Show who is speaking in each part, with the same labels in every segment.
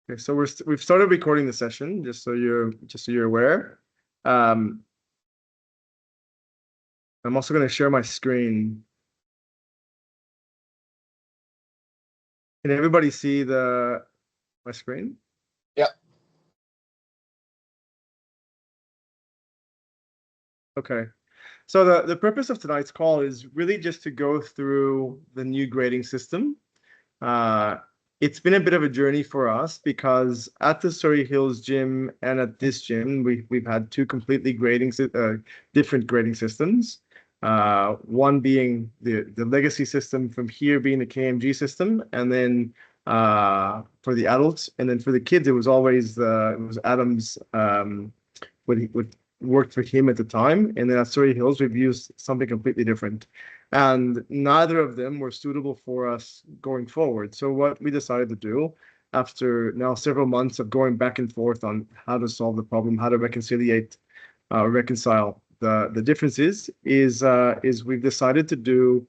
Speaker 1: Okay, so we've started recording the session, just so you're aware. I'm also going to share my screen. Can everybody see my screen?
Speaker 2: Yeah.
Speaker 1: Okay. So the purpose of tonight's call is really just to go through the new grading system. It's been a bit of a journey for us because at the Surrey Hills gym and at this gym, we've had two completely different grading systems. One being the legacy system from here being the KMG system, and then for the adults, and then for the kids, it was always it was Adam's what worked for him at the time. And then at Surrey Hills, we've used something completely different. And neither of them were suitable for us going forward. So what we decided to do after now several months of going back and forth on how to solve the problem, how to reconcile the differences, is we've decided to do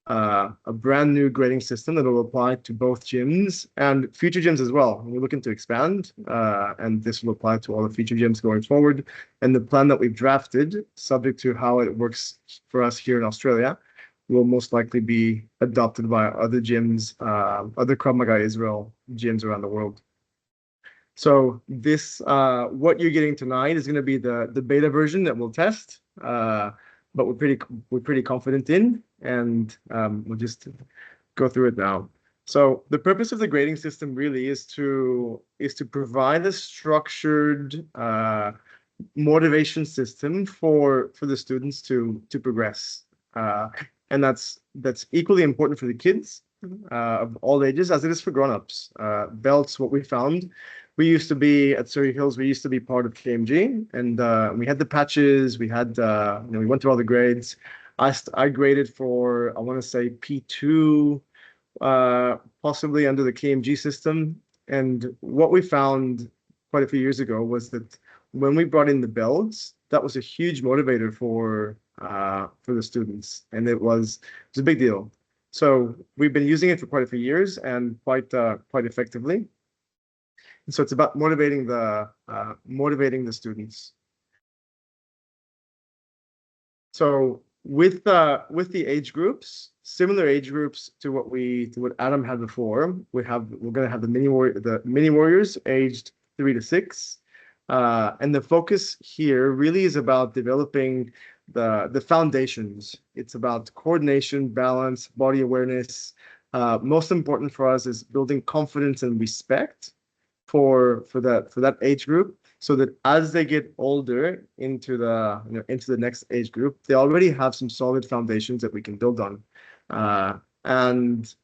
Speaker 1: a brand new grading system that will apply to both gyms and future gyms as well. We're looking to expand, and this will apply to all the future gyms going forward. And the plan that we've drafted, subject to how it works for us here in Australia, will most likely be adopted by other gyms, other Krav Maga Israel gyms around the world. So this, what you're getting tonight is going to be the beta version that we'll test, but we're pretty confident in, and we'll just go through it now. So the purpose of the grading system really is to provide a structured motivation system for the students to progress, and that's equally important for the kids of all ages as it is for grown-ups. Belts, what we found. We used to be at Surrey Hills. We used to be part of KMG, and we had the patches. We had, we went through all the grades. I graded for, I want to say P2, possibly under the KMG system. And what we found quite a few years ago was that when we brought in the belts, that was a huge motivator for the students, and it was a big deal. So we've been using it for quite a few years and quite effectively. And so it's about motivating the students. So with the age groups, similar age groups to what Adam had before, we're going to have the mini warriors aged 3 to 6, and the focus here really is about developing the foundations. It's about coordination, balance, body awareness. Most important for us is building confidence and respect for that age group, so that as they get older into the next age group, they already have some solid foundations that we can build on. And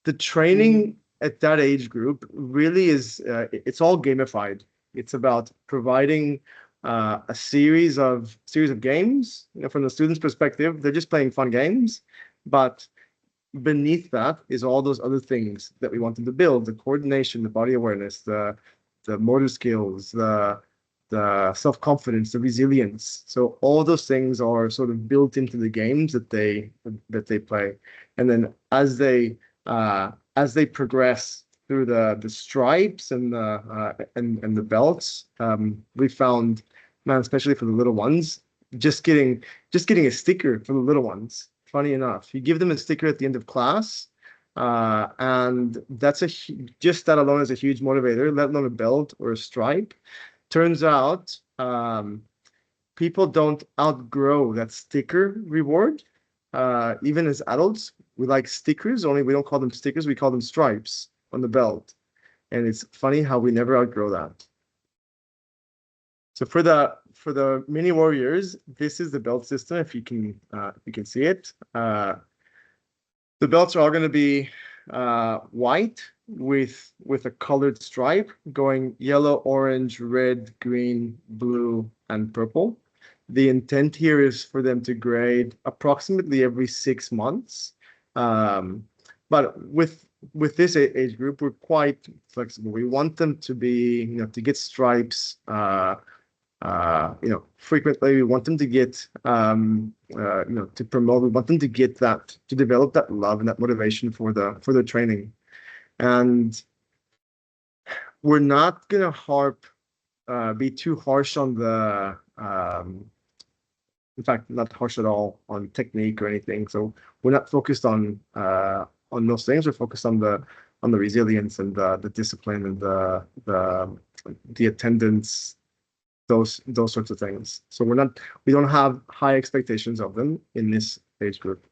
Speaker 1: the training at that age group really is it's all gamified. It's about providing a series of games. From the student's perspective, they're just playing fun games, but beneath that is all those other things that we want them to build: the coordination, the body awareness, the motor skills, the self-confidence, the resilience. So all those things are sort of built into the games that they play. And then as they progress through the stripes and the belts, we found, man, especially for the little ones, just getting a sticker for the little ones. Funny enough, you give them a sticker at the end of class, and that's just that alone is a huge motivator, let alone a belt or a stripe. Turns out people don't outgrow that sticker reward. Even as adults, we like stickers, only we don't call them stickers, we call them stripes on the belt. And it's funny how we never outgrow that. So for the mini warriors, this is the belt system. If you can see it, the belts are all going to be white with a colored stripe going yellow, orange, red, green, blue, and purple. The intent here is for them to grade approximately every 6 months. But with this age group, we're quite flexible. We want them to be, to get stripes. Frequently we want them to get, to promote. We want them to get that, to develop that love and that motivation for the training. And we're not gonna be too harsh on the in fact, not harsh at all on technique or anything. So we're not focused on those things. We're focused on the resilience and the discipline and the attendance, those sorts of things. So we don't have high expectations of them in this age group.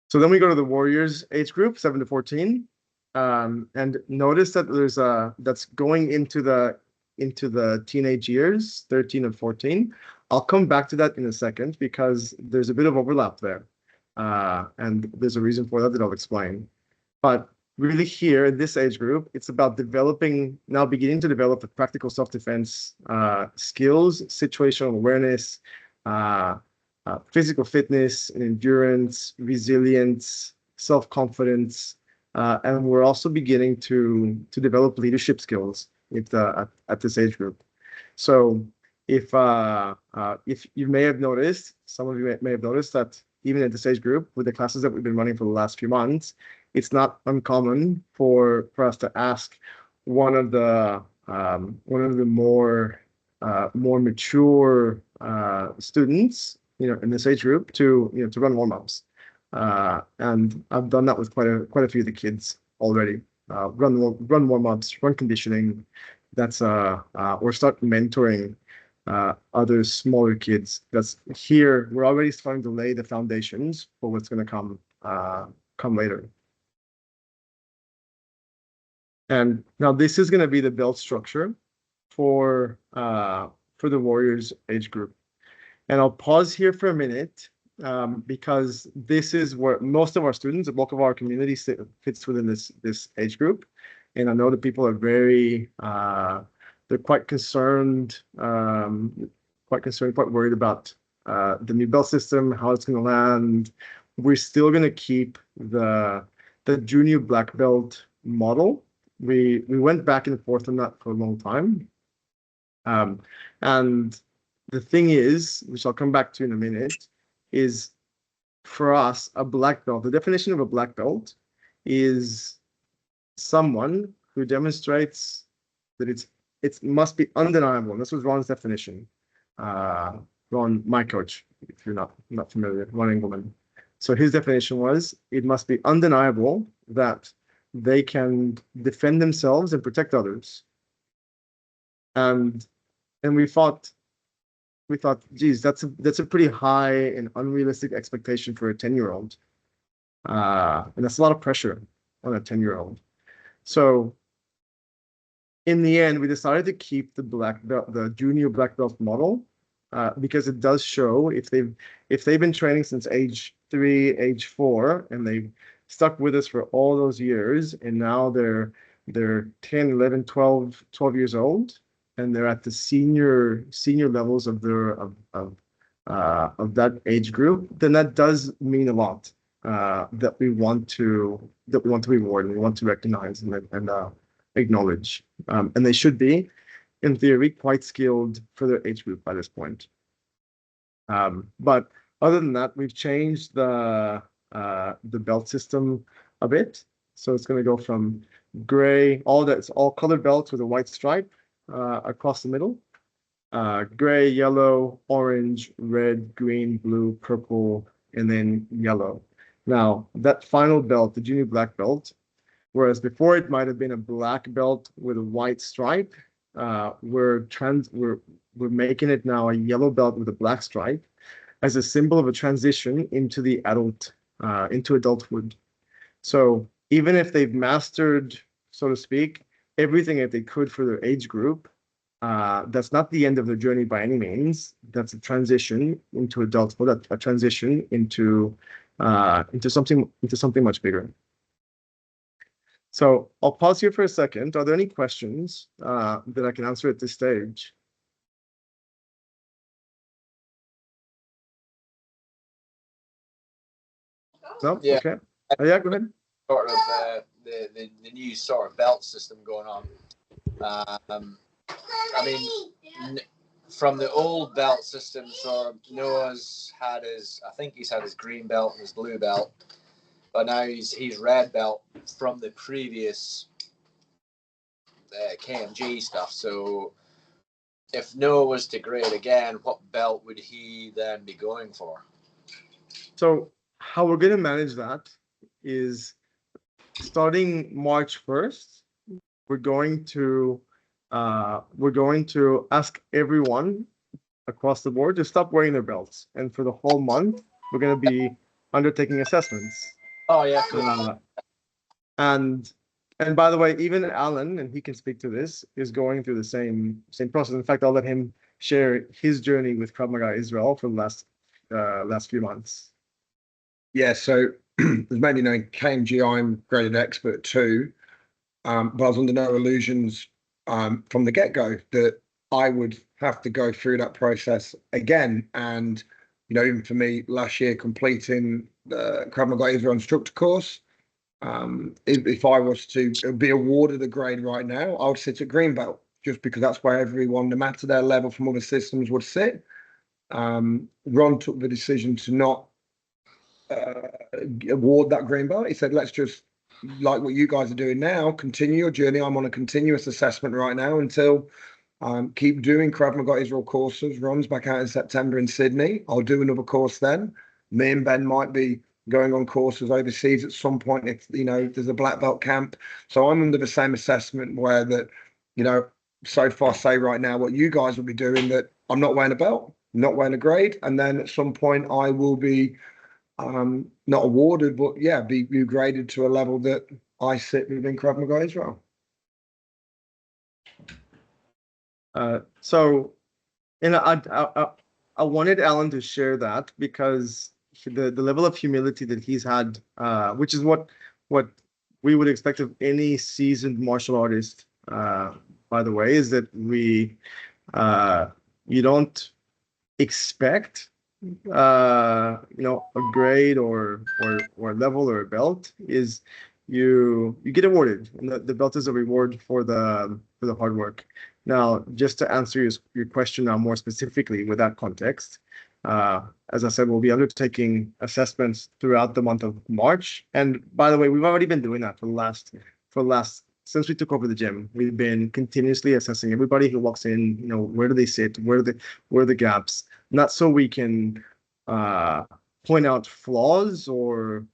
Speaker 1: So then we go to the Warriors age group, 7 to 14, and notice that there's that's going into the teenage years, 13 and 14. I'll come back to that in a second because there's a bit of overlap there, and there's a reason for that I'll explain. But really here in this age group, it's about beginning to develop the practical self-defense skills, situational awareness, physical fitness and endurance, resilience, self-confidence, and we're also beginning to develop leadership skills at this age group. So if you may have noticed, some of you may have noticed that even at this age group, with the classes that we've been running for the last few months, it's not uncommon for us to ask one of the more mature students, in this age group to run warm-ups, and I've done that with quite a few of the kids already. Run warm-ups, run conditioning. That's or start mentoring other smaller kids. That's here. We're already starting to lay the foundations for what's going to come later. And now this is going to be the belt structure for the Warriors age group. And I'll pause here for a minute because this is where most of our students, the bulk of our community fits within this age group. And I know that people are they're quite concerned, quite worried about the new belt system, how it's going to land. We're still going to keep the junior black belt model. We went back and forth on that for a long time. And the thing is, which I'll come back to in a minute, is for us, a black belt, the definition of a black belt is someone who demonstrates that it must be undeniable. And this was Ron's definition. Ron, my coach, if you're not familiar, Ron Engelman. So his definition was, it must be undeniable that they can defend themselves and protect others. And we thought, geez, that's a pretty high and unrealistic expectation for a 10-year-old. And that's a lot of pressure on a 10-year-old. So in the end, we decided to keep the junior black belt model, because it does show if they've been training since age 3, age 4, and they've stuck with us for all those years, and now they're 10, 11, 12 years old, and they're at the senior levels of that age group, then that does mean a lot, that we want to reward and we want to recognize and acknowledge, and they should be, in theory, quite skilled for their age group by this point. But other than that, we've changed the belt system a bit. So it's going to go from gray, all colored belts with a white stripe across the middle. Gray, yellow, orange, red, green, blue, purple, and then yellow. Now, that final belt, the junior black belt, whereas before it might have been a black belt with a white stripe, we're making it now a yellow belt with a black stripe as a symbol of a transition into into adulthood. So even if they've mastered, so to speak, everything that they could for their age group, that's not the end of their journey by any means. That's a transition into adulthood, a transition into something much bigger. So I'll pause here for a second. Are there any questions that I can answer at this stage? No?
Speaker 2: Yeah.
Speaker 1: Okay. Yeah, go ahead.
Speaker 2: Sort of the new sort of belt system going on. I mean, from the old belt system, so Noah's had his, I think he's had his green belt and his blue belt. but now he's red belt from the previous KMG stuff. So if Noah was to grade again, what belt would he then be going for?
Speaker 1: So how we're going to manage that is starting March 1st, we're going to ask everyone across the board to stop wearing their belts, and for the whole month, we're going to be undertaking assessments.
Speaker 2: Oh yeah, cool.
Speaker 1: And by the way, even Alan, and he can speak to this, is going through the same process. In fact, I'll let him share his journey with Krav Maga Israel for the last few months.
Speaker 3: Yeah, so as many know, in KMG, I'm graded expert too, but I was under no illusions from the get-go that I would have to go through that process again. And, you know, even for me, last year completing the Krav Maga Israel instructor course, if I was to be awarded a grade right now, I would sit at green belt, just because that's where everyone, no matter their level from other systems, would sit. Ron took the decision to not award that green belt. He said, let's just, like what you guys are doing now, continue your journey. I'm on a continuous assessment right now until keep doing Krav Maga Israel courses. Ron's back out in September in Sydney. I'll do another course then. Me and Ben might be going on courses overseas at some point if, you know, there's a black belt camp. So I'm under the same assessment where that, you know, so far say right now what you guys will be doing, that I'm not wearing a belt, not wearing a grade, and then at some point I will be not awarded, but yeah, be graded to a level that I sit within Krav Maga Israel.
Speaker 1: So, and I wanted Alan to share that because the level of humility that he's had, which is what we would expect of any seasoned martial artist, by the way, is that you don't expect you know, a grade or a level or a belt. Is you get awarded, and the belt is a reward for the hard work. Now, just to answer your question now more specifically with that context, as I said, we'll be undertaking assessments throughout the month of March. And by the way, we've already been doing that for the last since we took over the gym. We've been continuously assessing everybody who walks in. You know, where do they sit? Where are the gaps? Not so we can point out flaws or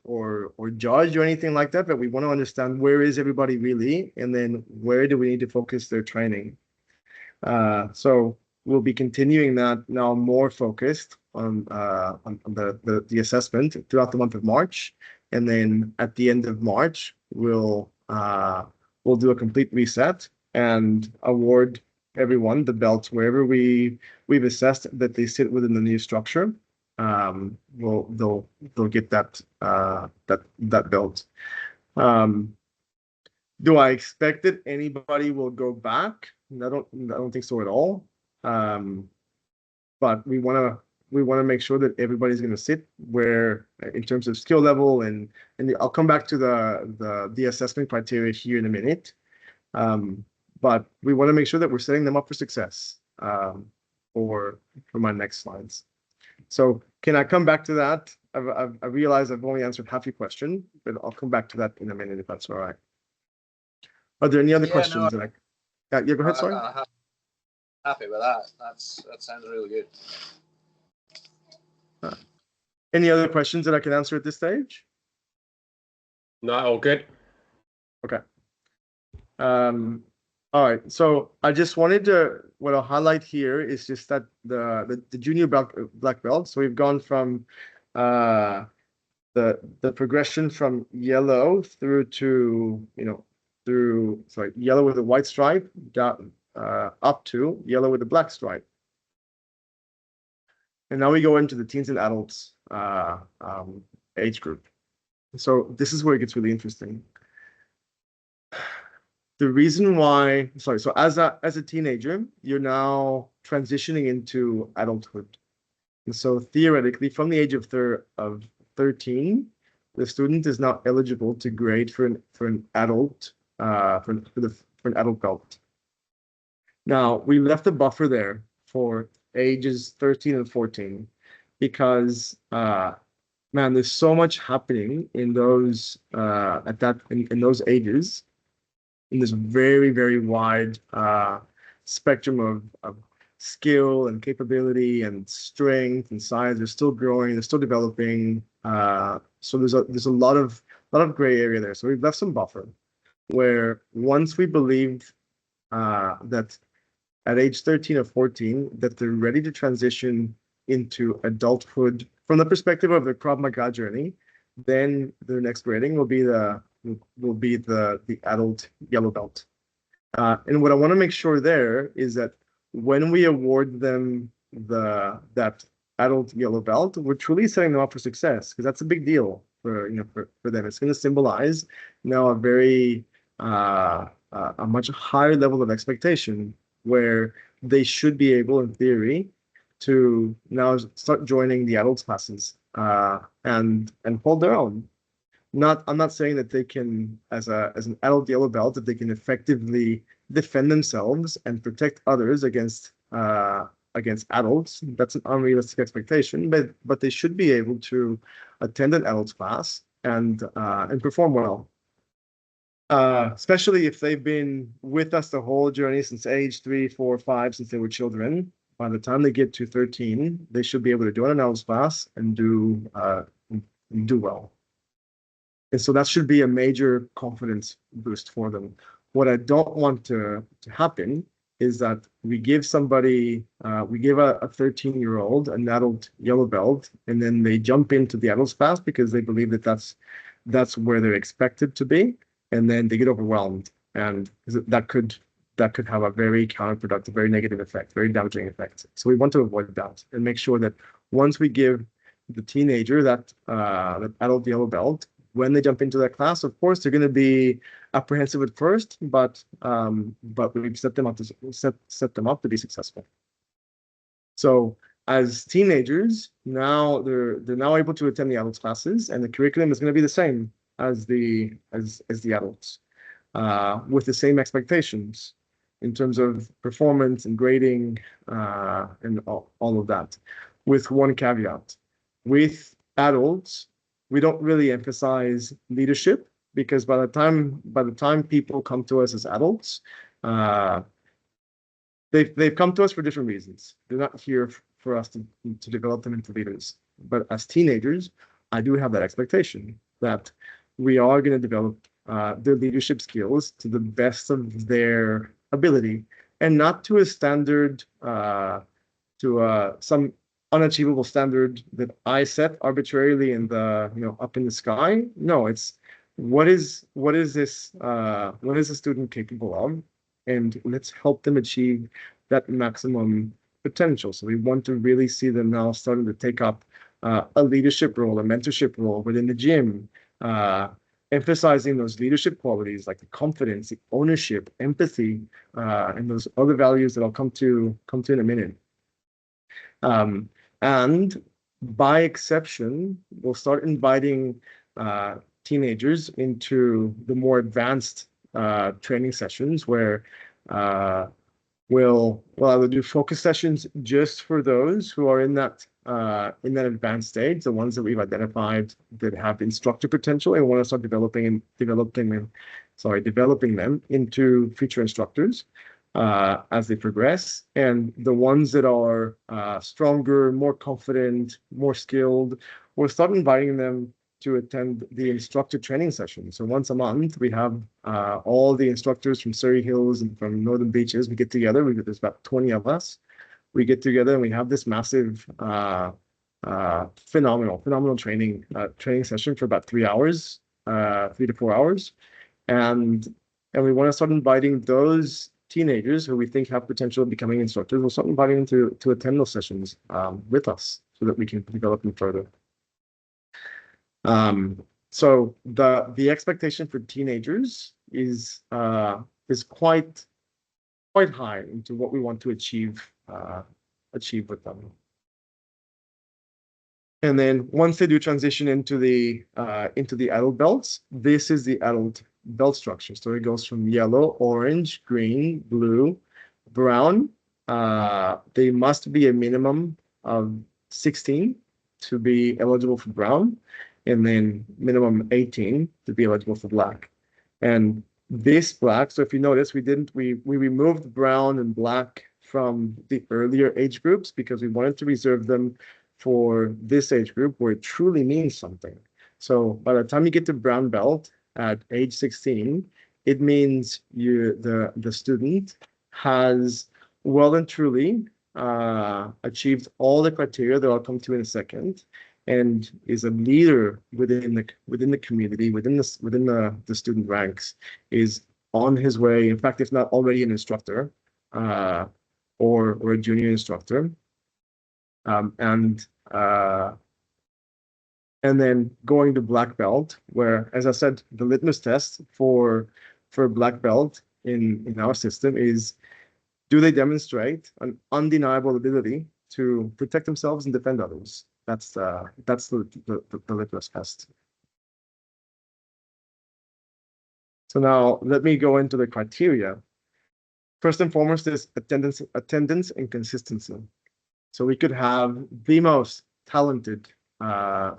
Speaker 1: judge or anything like that, but we want to understand where is everybody really, and then where do we need to focus their training. So we'll be continuing that now, more focused on the assessment throughout the month of March, and then at the end of March we'll do a complete reset and award everyone the belts wherever we've assessed that they sit within the new structure. They'll get that belt. Do I expect that anybody will go back? I don't think so at all. But we want to make sure that everybody's going to sit where, in terms of skill level, and I'll come back to the assessment criteria here in a minute. But we want to make sure that we're setting them up for success for my next slides. So can I come back to that? I realize I've only answered half your question, but I'll come back to that in a minute if that's all right. Are there any other questions?
Speaker 2: No,
Speaker 1: yeah, go ahead, sorry.
Speaker 2: Happy with that. That sounds really good.
Speaker 1: Any other questions that I can answer at this stage?
Speaker 4: No, all good.
Speaker 1: Okay. All right. So I just wanted to, what I'll highlight here is just that the junior black belt. So we've gone from the progression from yellow through to, you know, yellow with a white stripe down up to yellow with a black stripe. And now we go into the teens and adults age group. So this is where it gets really interesting. The reason why, so as a teenager, you're now transitioning into adulthood. And so theoretically, from the age of 13, the student is now eligible to grade for an adult for an adult belt. Now, we left a buffer there for ages 13 and 14 because man, there's so much happening in those in those ages, in this very, very wide spectrum of skill and capability and strength and size. They're still growing, they're still developing. So there's a lot of gray area there. So we've left some buffer where once we believed that at age 13 or 14 that they're ready to transition into adulthood from the perspective of the Krav Maga journey, then their next grading will be the adult yellow belt. And what I want to make sure there is that when we award them that adult yellow belt, we're truly setting them up for success, because that's a big deal for them. It's going to symbolize now a much higher level of expectation, where they should be able, in theory, to now start joining the adults classes and hold their own. I'm not saying that they can, as an adult yellow belt, that they can effectively defend themselves and protect others against adults. That's an unrealistic expectation, but they should be able to attend an adults class and perform well. Especially if they've been with us the whole journey since age 3, 4, 5, since they were children. By the time they get to 13, they should be able to do an adults class and do well. And so that should be a major confidence boost for them. What I don't want to happen is that we give somebody, we give a 13-year-old an adult yellow belt, and then they jump into the adults class because they believe that that's where they're expected to be, and then they get overwhelmed, and that could have a very counterproductive, very negative effect, very damaging effect. So we want to avoid that and make sure that once we give the teenager that adult yellow belt, when they jump into that class, of course, they're going to be apprehensive at first, but we've set them up to be successful. So as teenagers, now they're now able to attend the adults classes, and the curriculum is going to be the same as the adults, with the same expectations in terms of performance and grading and all of that, with one caveat. With adults, we don't really emphasize leadership, because by the time people come to us as adults, they've come to us for different reasons. They're not here for us to develop them into leaders. But as teenagers, I do have that expectation that we are going to develop their leadership skills to the best of their ability, and not to a standard, some unachievable standard that I set arbitrarily in up in the sky. No, it's what is this student capable of, and let's help them achieve that maximum potential. So we want to really see them now starting to take up a leadership role, a mentorship role within the gym, emphasizing those leadership qualities like the confidence, the ownership, empathy, and those other values that I'll come to in a minute. And by exception, we'll start inviting teenagers into the more advanced training sessions, where we'll either do focus sessions just for those who are in that advanced stage, the ones that we've identified that have instructor potential and want to start developing them into future instructors as they progress, and the ones that are stronger, more confident, more skilled, we'll start inviting them to attend the instructor training session. So once a month, we have all the instructors from Surrey Hills and from Northern Beaches. We get together. There's about 20 of us. We get together and we have this massive, phenomenal training session for about 3 hours, 3 to 4 hours, and we want to start inviting those teenagers who we think have potential of becoming instructors. We'll start inviting them to attend those sessions with us, so that we can develop them further. So the expectation for teenagers is quite high into what we want to achieve with them. And then once they do transition into the adult belts, this is the adult belt structure. So it goes from yellow, orange, green, blue, brown. They must be a minimum of 16 to be eligible for brown, and then minimum 18 to be eligible for black. And this black, so if you notice, we removed brown and black from the earlier age groups because we wanted to reserve them for this age group where it truly means something. So by the time you get to brown belt at age 16, it means the student has well and truly achieved all the criteria that I'll come to in a second, and is a leader within the community, within the student ranks, is on his way. In fact, if not already an instructor, or a junior instructor, and then going to black belt, where, as I said, the litmus test for black belt in our system is, do they demonstrate an undeniable ability to protect themselves and defend others? That's the litmus test. So now let me go into the criteria. First and foremost is attendance and consistency. So we could have the most talented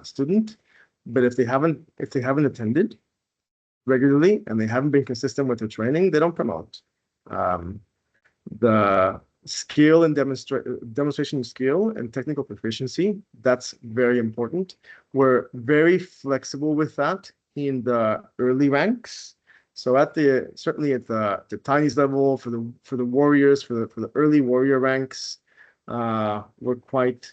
Speaker 1: student, but if they haven't attended regularly and they haven't been consistent with their training, they don't promote. The skill and demonstration skill and technical proficiency, that's very important. We're very flexible with that in the early ranks. So certainly at the tinies level, for the warriors, for the early warrior ranks, we're quite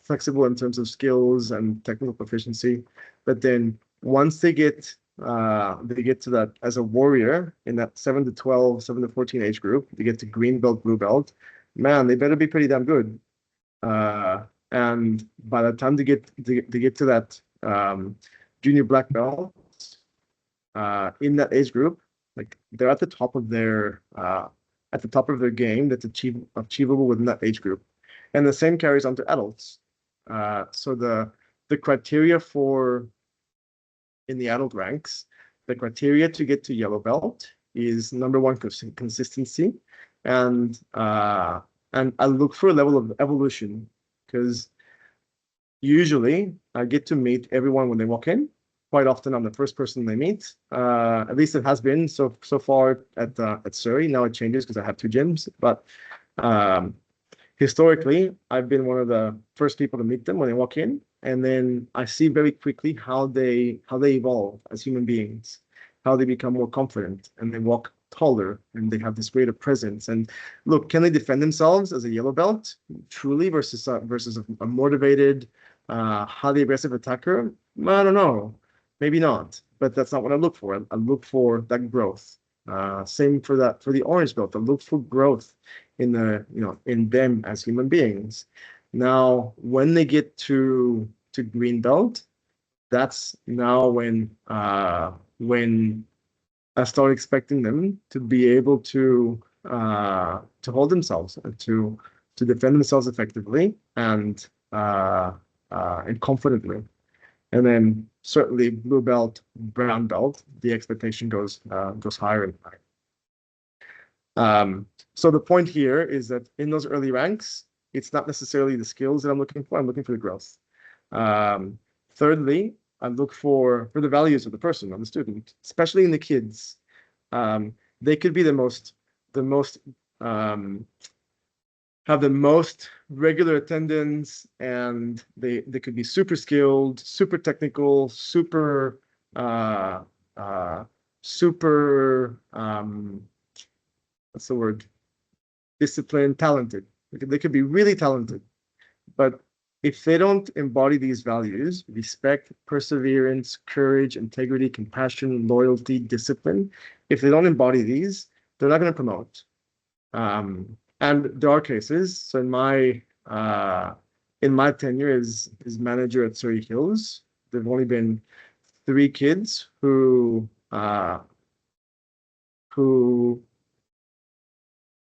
Speaker 1: flexible in terms of skills and technical proficiency. But then once they get to that as a warrior in that 7 to 12, 7 to 14 age group, they get to green belt, blue belt, man, they better be pretty damn good. And by the time they get to that junior black belt, in that age group, like they're at the top of their game that's achievable within that age group. And the same carries on to adults. So the criteria for in the adult ranks, the criteria to get to yellow belt is number one, consistency, and I look for a level of evolution, because usually I get to meet everyone when they walk in. Quite often I'm the first person they meet. At least it has been so far at Surrey. Now it changes because I have two gyms, but historically I've been one of the first people to meet them when they walk in, and then I see very quickly how they evolve as human beings, how they become more confident and they walk taller and they have this greater presence. And look, can they defend themselves as a yellow belt truly versus a motivated, highly aggressive attacker? I don't know. Maybe not, but that's not what I look for. I look for that growth. Same for the orange belt. I look for growth in them as human beings. Now, when they get to green belt, that's now when I start expecting them to be able to hold themselves and to defend themselves effectively and confidently. And then certainly blue belt, brown belt, the expectation goes higher and higher. So the point here is that in those early ranks, it's not necessarily the skills that I'm looking for. I'm looking for the growth. Thirdly, I look for the values of the person, of the student, especially in the kids. They could be the most have the most regular attendance, and they could be super skilled, super technical, super what's the word? Disciplined, talented. They could be really talented, but if they don't embody these values, respect, perseverance, courage, integrity, compassion, loyalty, discipline, if they don't embody these, they're not going to promote. And there are cases. So in my tenure as manager at Surrey Hills, there've only been 3 kids who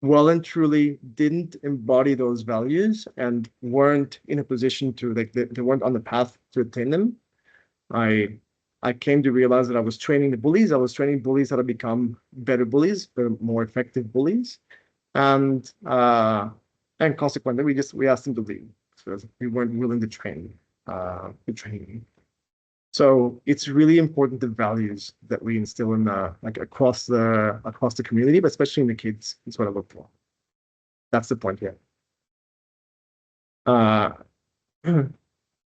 Speaker 1: well and truly didn't embody those values and weren't in a position to, like, they weren't on the path to attain them. I came to realize that I was training the bullies. I was training bullies how to become better bullies, better, more effective bullies. And consequently, we asked them to leave because we weren't willing to train. good training. So it's really important the values that we instill in like across the community, but especially in the kids. Is what I look for. That's the point here.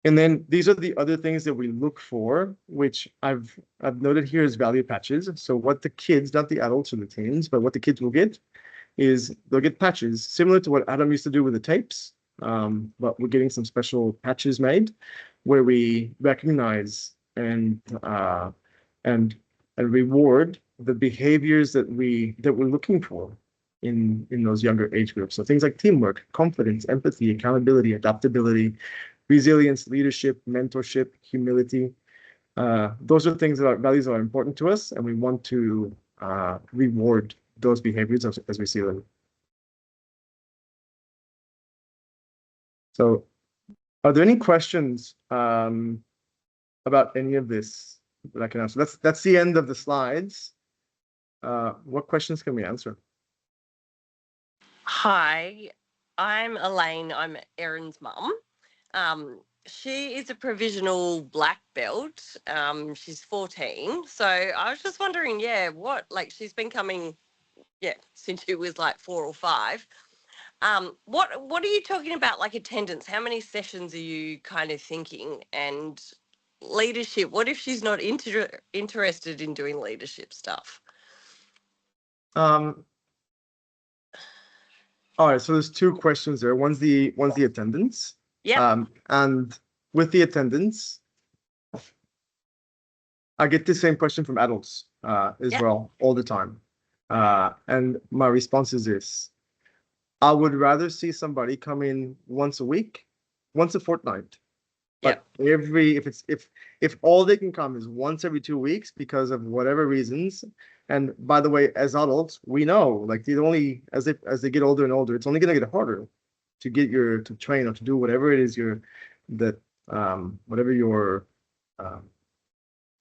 Speaker 1: And then these are the other things that we look for, which I've noted here as value patches. So what the kids, not the adults or the teens, but what the kids will get is they'll get patches similar to what Adam used to do with the tapes. But we're getting some special patches made where we recognize and reward the behaviors that we're looking for in those younger age groups. So things like teamwork, confidence, empathy, accountability, adaptability, resilience, leadership, mentorship, humility. Those are things that are values that are important to us, and we want to reward those behaviors as we see them. So, are there any questions about any of this that I can answer? That's the end of the slides. What questions can we answer?
Speaker 5: Hi, I'm Elaine. I'm Erin's mum. She is a provisional black belt. She's 14. So I was just wondering, she's been coming, since she was like 4 or 5. What are you talking about, like attendance? How many sessions are you kind of thinking? And leadership, what if she's not interested in doing leadership stuff?
Speaker 1: All right, so there's 2 questions there. One's the attendance.
Speaker 5: Yeah.
Speaker 1: And with the attendance, I get the same question from adults as well all the time. And my response is this: I would rather see somebody come in once a week, once a fortnight. But if all they can come is once every 2 weeks because of whatever reasons, and by the way, as adults, we know like as they get older and older, it's only going to get harder to to train or to do whatever it is whatever your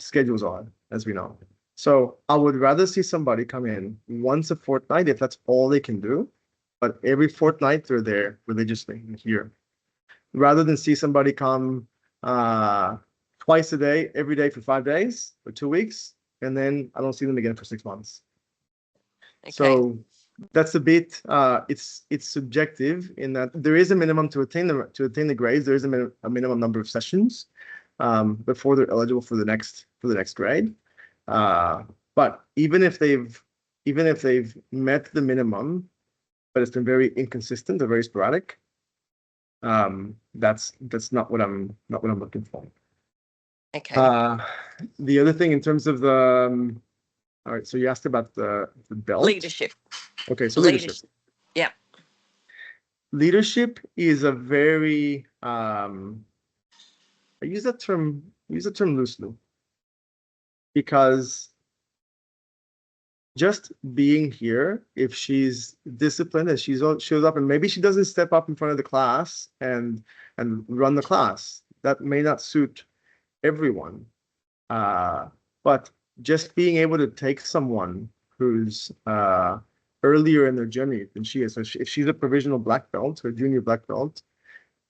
Speaker 1: schedules are, as we know. So I would rather see somebody come in once a fortnight if that's all they can do, but every fortnight they're there religiously here, rather than see somebody come twice a day, every day for 5 days or 2 weeks, and then I don't see them again for 6 months. Okay. So that's a bit. It's subjective in that there is a minimum to attain the grades. There is a minimum number of sessions before they're eligible for the next grade. But even if they've met the minimum, but it's been very inconsistent or very sporadic, that's not what I'm looking for.
Speaker 5: Okay.
Speaker 1: The other thing in terms of the all right, so you asked about the belt.
Speaker 5: Leadership.
Speaker 1: Okay, so leadership.
Speaker 5: Yeah.
Speaker 1: Leadership is a very I use that term loosely, because just being here, if she's disciplined and she shows up, and maybe she doesn't step up in front of the class and run the class, that may not suit everyone. But just being able to take someone who's earlier in their journey than she is, so if she's a provisional black belt or junior black belt,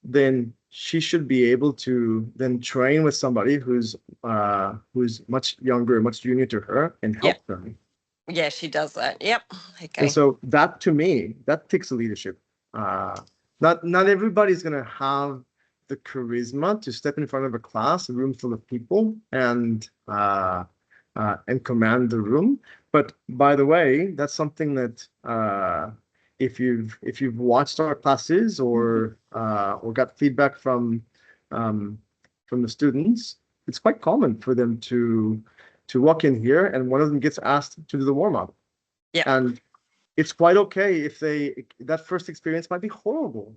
Speaker 1: then she should be able to then train with somebody who's much younger, much junior to her, and help them.
Speaker 5: Yeah, she does that. Yep. Okay.
Speaker 1: And so that, to me, that takes leadership. Not everybody's gonna have the charisma to step in front of a class, a room full of people, and command the room. But by the way, that's something that if you've watched our classes or got feedback from the students, it's quite common for them to walk in here and one of them gets asked to do the warm-up.
Speaker 5: Yeah.
Speaker 1: And it's quite okay if that first experience might be horrible.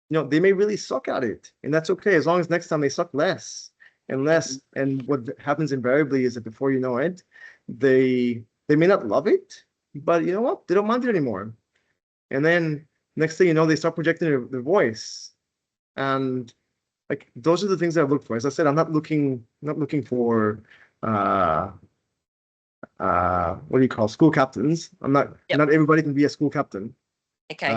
Speaker 1: They may really suck at it, and that's okay as long as next time they suck less and less. And what happens invariably is that before you know it, they may not love it, but you know what? They don't mind it anymore. And then next thing you know, they start projecting their voice. And like those are the things that I look for. As I said, I'm not looking for what do you call school captains? Not everybody can be a school captain.
Speaker 5: Okay.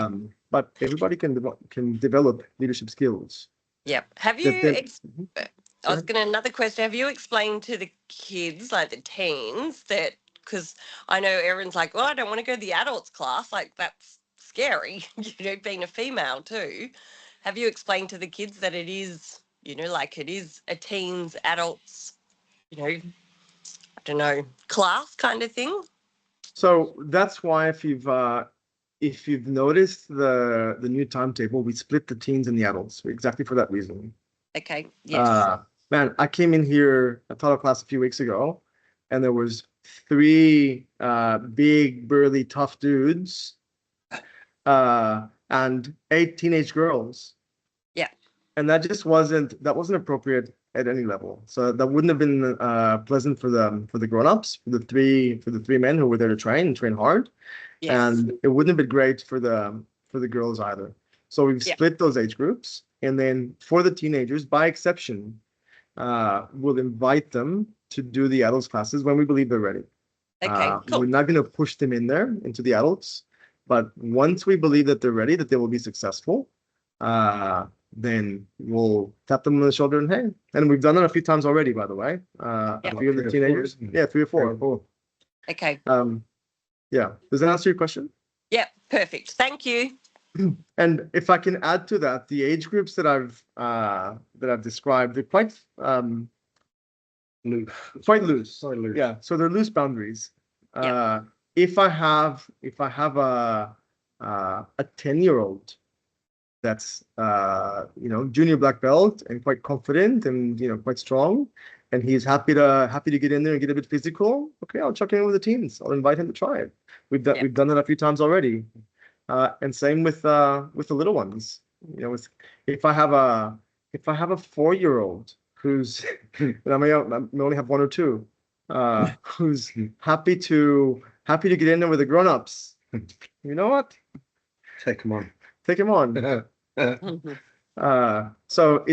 Speaker 1: But everybody can develop leadership skills.
Speaker 5: Yep. Have
Speaker 1: that
Speaker 5: you?
Speaker 1: then,
Speaker 5: I was going to another question. Have you explained to the kids, like the teens, that because I know Erin's like, well, I don't want to go to the adults class. Like that's scary, being a female too. Have you explained to the kids that it is, like it is a teens, adults, I don't know, class kind of thing?
Speaker 1: so that's why if you've noticed the new timetable, we split the teens and the adults exactly for that reason.
Speaker 5: Okay. Yes.
Speaker 1: Man, I came in here, I taught a class a few weeks ago, and there was 3 big, burly, tough dudes, and 8 teenage girls.
Speaker 5: Yeah.
Speaker 1: And that wasn't appropriate at any level. So that wouldn't have been pleasant for the grown-ups, for the three men who were there to train hard.
Speaker 5: Yes.
Speaker 1: And it wouldn't have been great for the girls either. So we've split those age groups, and then for the teenagers, by exception, we'll invite them to do the adults classes when we believe they're ready.
Speaker 5: Okay. Cool.
Speaker 1: We're not going to push them in there into the adults, but once we believe that they're ready, that they will be successful, then we'll tap them on the shoulder and hey. And we've done it a few times already, by the way. A few of the teenagers, 3 or 4.
Speaker 5: Okay.
Speaker 1: Yeah. Does that answer your question?
Speaker 5: Yeah. Perfect. Thank you.
Speaker 1: And if I can add to that, the age groups that I've described, they're quite
Speaker 3: Loose.
Speaker 1: loose. Yeah, so they're loose boundaries. If I have a 10-year-old that's junior black belt and quite confident and quite strong, and he's happy to get in there and get a bit physical, okay, I'll check in with the teens. I'll invite him to try it. We've done that a few times already. And same with the little ones. If I have a 4-year-old who's and I may only have 1 or 2, who's happy to get in there with the grown-ups. You know what?
Speaker 3: Take them on.
Speaker 1: Take him on. So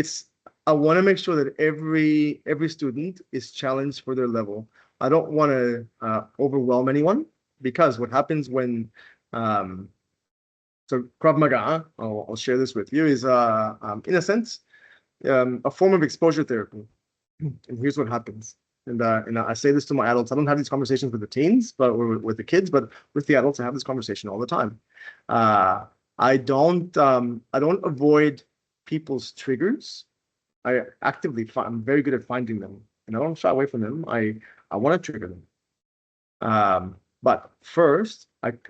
Speaker 1: I want to make sure that every student is challenged for their level. I don't want to overwhelm anyone, because what happens when so Krav Maga, I'll share this with you, is in a sense a form of exposure therapy. And here's what happens. And I say this to my adults. I don't have these conversations with the teens, but with the kids, but with the adults, I have this conversation all the time. I don't avoid people's triggers. I actively I'm very good at finding them, and I don't shy away from them. I want to trigger them. But first,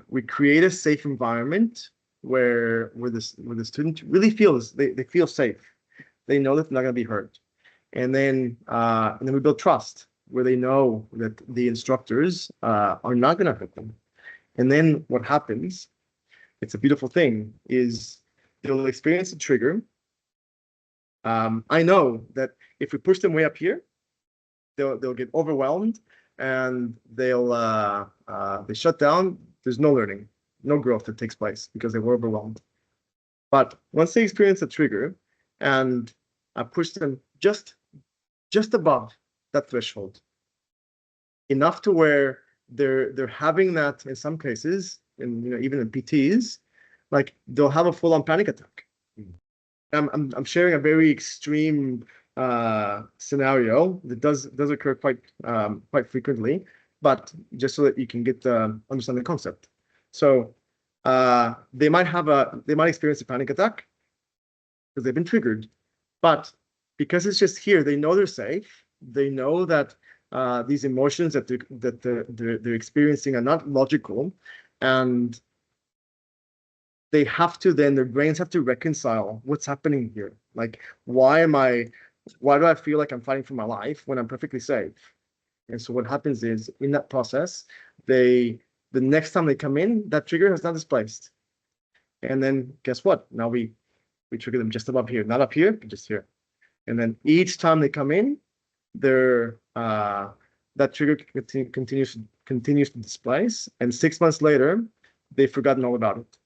Speaker 1: we create a safe environment where the student really feels they feel safe. They know that they're not going to be hurt, and then we build trust where they know that the instructors are not going to hurt them. And then what happens? It's a beautiful thing. Is they'll experience a trigger. I know that if we push them way up here, they'll get overwhelmed and they'll they shut down. There's no learning, no growth that takes place because they were overwhelmed. But once they experience a trigger, and I push them just above that threshold, enough to where they're having that in some cases, and even in PTs, like they'll have a full-on panic attack. I'm sharing a very extreme scenario that does occur quite frequently, but just so that you can understand the concept. So they might experience a panic attack because they've been triggered, but because it's just here, they know they're safe. They know that these emotions that they're experiencing are not logical, and their brains have to reconcile what's happening here. Like, why do I feel like I'm fighting for my life when I'm perfectly safe? And so what happens is, in that process, the next time they come in, that trigger has not displaced. And then guess what? Now we trigger them just above here, not up here, but just here. And then each time they come in, that trigger continues to displace. And 6 months later, they've forgotten all about it.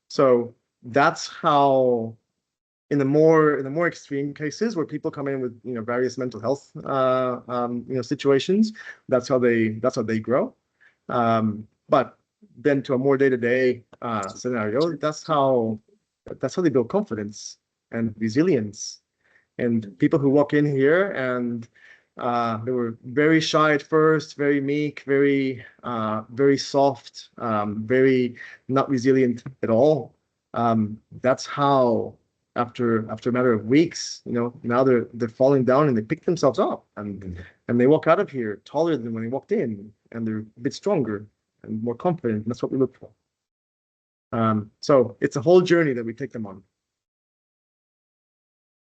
Speaker 1: So that's how, in the more extreme cases where people come in with various mental health situations, that's how they grow. But then to a more day-to-day scenario, that's how they build confidence. and resilience. And people who walk in here and they were very shy at first, very meek, very soft, very not resilient at all. That's how after a matter of weeks, now they're falling down and they pick themselves up and they walk out of here taller than when they walked in, and they're a bit stronger and more confident. And that's what we look for. So it's a whole journey that we take them on.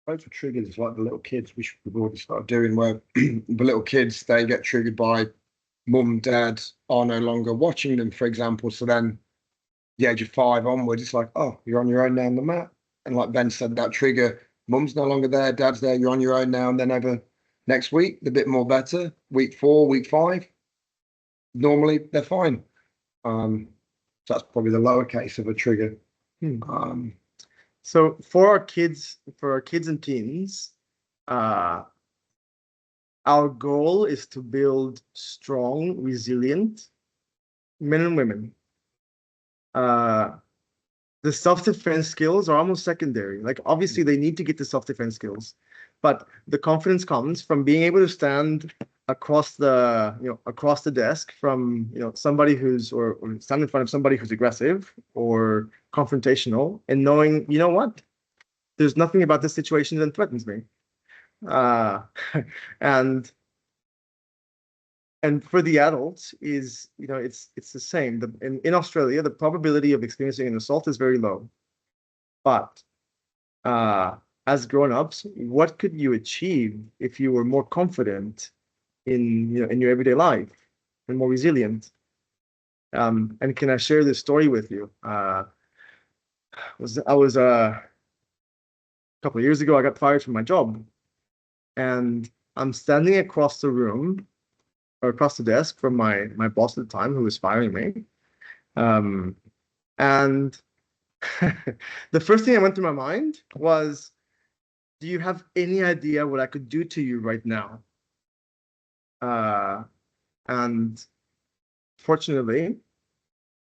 Speaker 3: Loads of triggers like the little kids, which we've already started doing, where the little kids, they get triggered by mum, dad are no longer watching them, for example. So then the age of 5 onwards, it's like, oh, you're on your own now on the mat. And like Ben said, that trigger, mum's no longer there, dad's there, you're on your own now. And then over next week, a bit more better. Week 4, week 5, normally they're fine. So that's probably the lower case of a trigger.
Speaker 1: So for our kids and teens, our goal is to build strong, resilient men and women. The self-defense skills are almost secondary. Like, obviously they need to get the self-defense skills, but the confidence comes from being able to stand across the desk from somebody who's or stand in front of somebody who's aggressive or confrontational, and knowing, what, there's nothing about this situation that threatens me. And for the adults is, it's the same. In Australia, the probability of experiencing an assault is very low. But as grown-ups, what could you achieve if you were more confident in your everyday life and more resilient? And can I share this story with you? I was a couple of years ago, I got fired from my job, and I'm standing across the room, or across the desk from my boss at the time, who was firing me. And the first thing that went through my mind was, do you have any idea what I could do to you right now? And fortunately,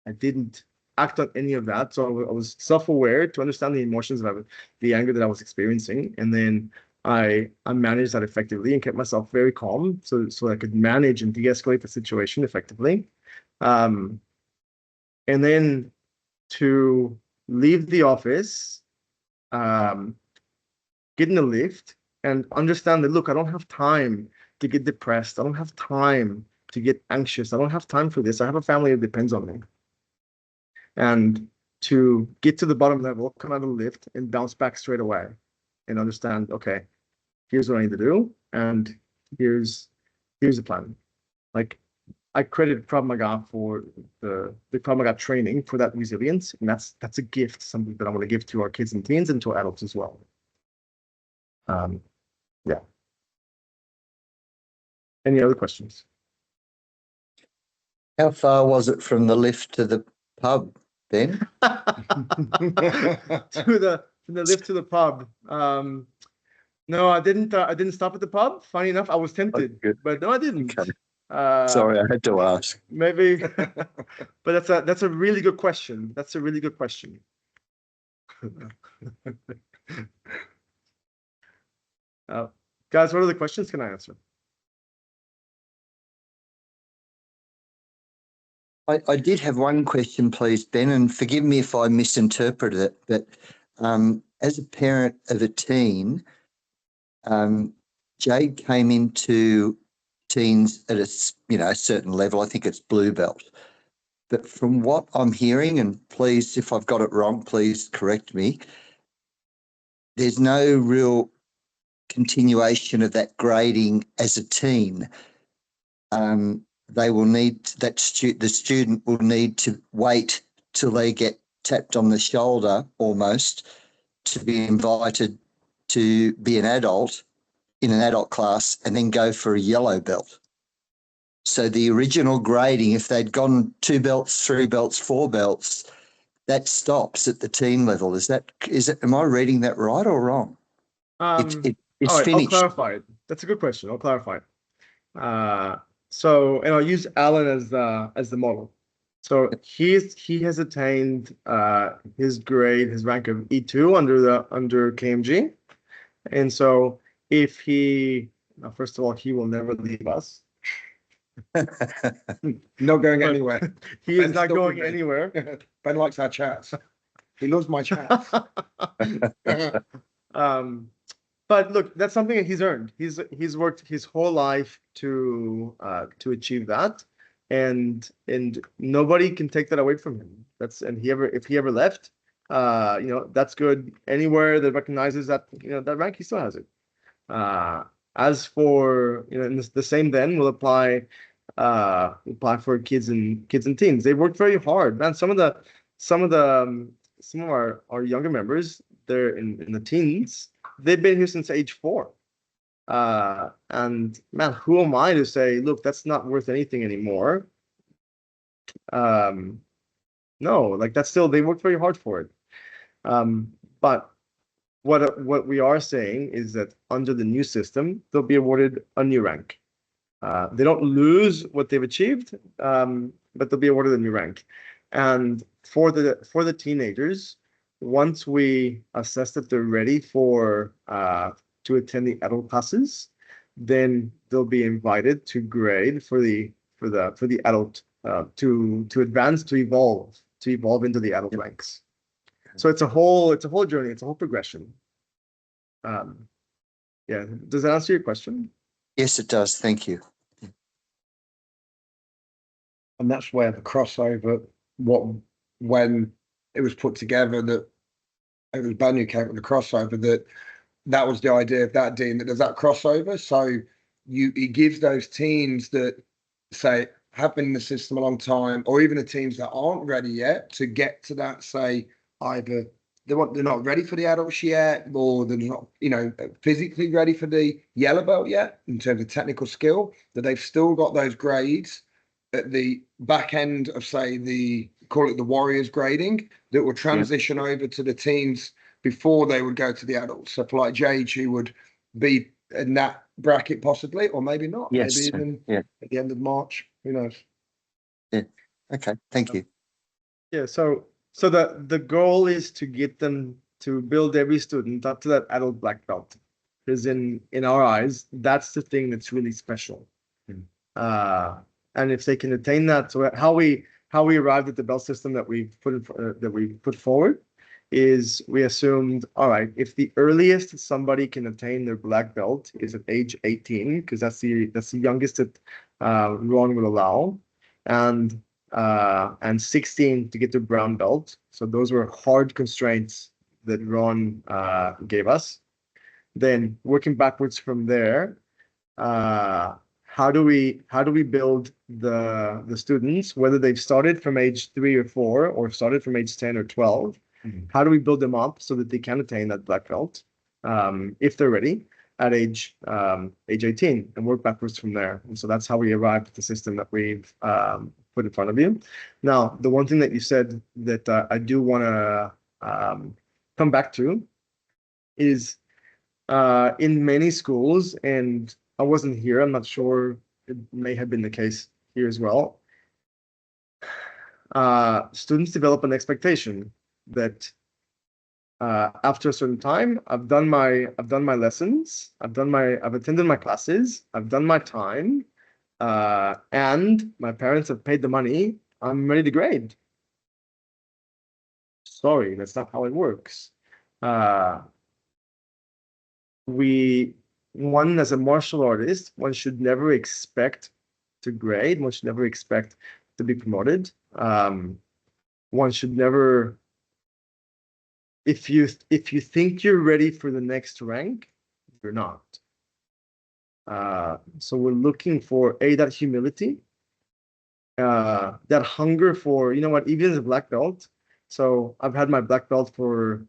Speaker 1: I didn't act on any of that. So I was self-aware to understand the emotions the anger that I was experiencing. And then I managed that effectively and kept myself very calm so I could manage and de-escalate the situation effectively. And then to leave the office, get in the lift and understand that, look, I don't have time to get depressed. I don't have time to get anxious. I don't have time for this. I have a family that depends on me. And to get to the bottom level, come out of the lift and bounce back straight away and understand, okay, here's what I need to do, and here's the plan. Like, I credit Krav Maga for the Krav Maga training for that resilience, and that's a gift, something that I want to give to our kids and teens and to adults as well. Yeah. Any other questions?
Speaker 6: How far was it from the lift to the pub, Ben?
Speaker 1: From the lift to the pub. No, I didn't stop at the pub. Funny enough, I was tempted, but no, I didn't.
Speaker 6: Okay. Sorry, I had to ask.
Speaker 1: Maybe, but that's a really good question. That's a really good question. Guys, what other questions can I answer?
Speaker 6: I did have one question, please, Ben, and forgive me if I misinterpreted it, but as a parent of a teen, Jade came into teens at a certain level. I think it's blue belt. But from what I'm hearing, and please, if I've got it wrong, please correct me, there's no real continuation of that grading as a teen. They will need the student will need to wait till they get tapped on the shoulder almost to be invited to be an adult in an adult class and then go for a yellow belt. So the original grading, if they'd gone 2 belts, 3 belts, 4 belts, that stops at the teen level. Is it? Am I reading that right or wrong? It's
Speaker 1: all right,
Speaker 6: finished.
Speaker 1: I'll clarify it. That's a good question. I'll clarify it. And I'll use Alan as the model. So he has attained his rank of E2 under KMG. And so if first of all, he will never leave us.
Speaker 3: Not going
Speaker 1: But
Speaker 3: anywhere.
Speaker 1: He is
Speaker 3: Ben's
Speaker 1: not
Speaker 3: still
Speaker 1: going
Speaker 3: with me.
Speaker 1: anywhere.
Speaker 3: Ben likes our chats. He loves my chats.
Speaker 1: But look, that's something that he's earned. He's worked his whole life to achieve that, and nobody can take that away from him. If he ever left, that's good. Anywhere that recognizes that that rank, he still has it. As for and the same then will apply for kids and teens. They worked very hard, man. Some of our younger members, they're in the teens. They've been here since age 4. And man, who am I to say, look, that's not worth anything anymore? No, like that's still, they worked very hard for it. But what we are saying is that under the new system, they'll be awarded a new rank. They don't lose what they've achieved, but they'll be awarded a new rank. And for the teenagers, once we assess that they're ready to attend the adult classes, then they'll be invited to grade for the adult to advance, to evolve into the adult ranks. So it's a whole journey, it's a whole progression. Yeah, does that answer your question?
Speaker 6: Yes, it does. Thank you.
Speaker 3: And that's where the crossover, when it was put together, that it was Ben who came with the crossover, that was the idea of that, Dean, that there's that crossover. So it gives those teams that say have been in the system a long time, or even the teams that aren't ready yet to get to that, say either they're not ready for the adults yet, or they're not physically ready for the yellow belt yet in terms of technical skill, that they've still got those grades at the back end of, say, call it the Warriors grading, that will transition over to the teams before they would go to the adults. So for like JH, who would be in that bracket possibly, or maybe not.
Speaker 6: Yes.
Speaker 3: Maybe even at the end of March. Who knows?
Speaker 6: Yeah. Okay. Thank you.
Speaker 1: Yeah. So the goal is to get them to build every student up to that adult black belt, because in our eyes, that's the thing that's really special. And if they can attain that, so how we arrived at the belt system that we put forward is we assumed, all right, if the earliest somebody can attain their black belt is at age 18, because that's the youngest that Ron will allow, and 16 to get to brown belt. So those were hard constraints that Ron gave us. Then working backwards from there, how do we build the students, whether they've started from age 3 or 4 or started from age 10 or 12? How do we build them up so that they can attain that black belt if they're ready at age 18, and work backwards from there? And so that's how we arrived at the system that we've put in front of you. Now, the one thing that you said that I do want to come back to is in many schools, and I wasn't here, I'm not sure, it may have been the case here as well. Students develop an expectation that after a certain time, I've done my lessons, I've attended my classes, I've done my time, and my parents have paid the money, I'm ready to grade. Sorry, that's not how it works. One, as a martial artist, one should never expect to grade. One should never expect to be promoted. One should never, if you think you're ready for the next rank, you're not. So we're looking for that humility, that hunger for, even as a black belt. So I've had my black belt for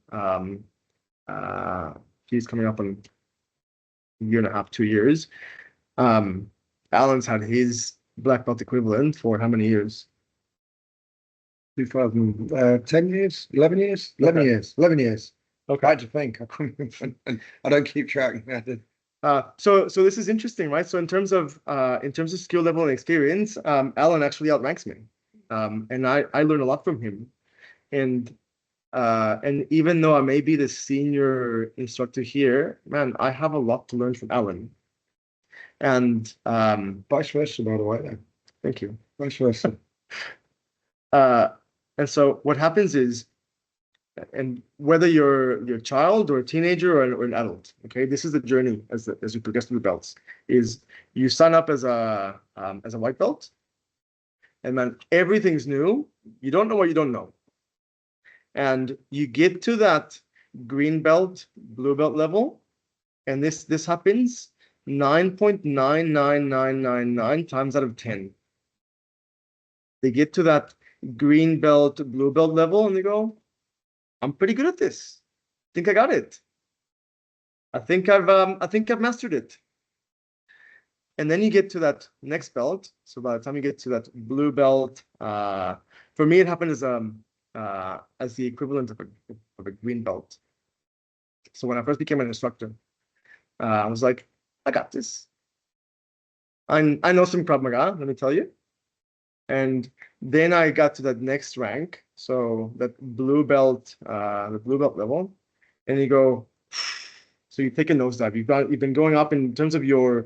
Speaker 1: he's coming up on a year and a half, 2 years. Alan's had his black belt equivalent for how many years?
Speaker 3: 10 years, 11 years, 11
Speaker 1: Okay.
Speaker 3: years, 11 years.
Speaker 1: Okay.
Speaker 3: I had to think. I don't keep track.
Speaker 1: So this is interesting, right? So in terms of skill level and experience, Alan actually outranks me. And I learned a lot from him. And even though I may be the senior instructor here, man, I have a lot to learn from Alan. And
Speaker 3: Vice versa, by the way. Though.
Speaker 1: thank you.
Speaker 3: Vice versa.
Speaker 1: And so what happens is, and whether you're a child or a teenager or an adult, okay, this is the journey as you progress through the belts. Is you sign up as a white belt, and man, everything's new. You don't know what you don't know, and you get to that green belt, blue belt level, and this happens 9.99999 times out of 10. They get to that green belt, blue belt level, and they go, I'm pretty good at this. I think I got it. I think I've mastered it. And then you get to that next belt. So by the time you get to that blue belt, for me it happened as the equivalent of a green belt. So when I first became an instructor, I was like, I got this. I know some Krav Maga, let me tell you. And then I got to that next rank, so that blue belt, the blue belt level, and you go. So you take a nosedive. You've been going up in terms of your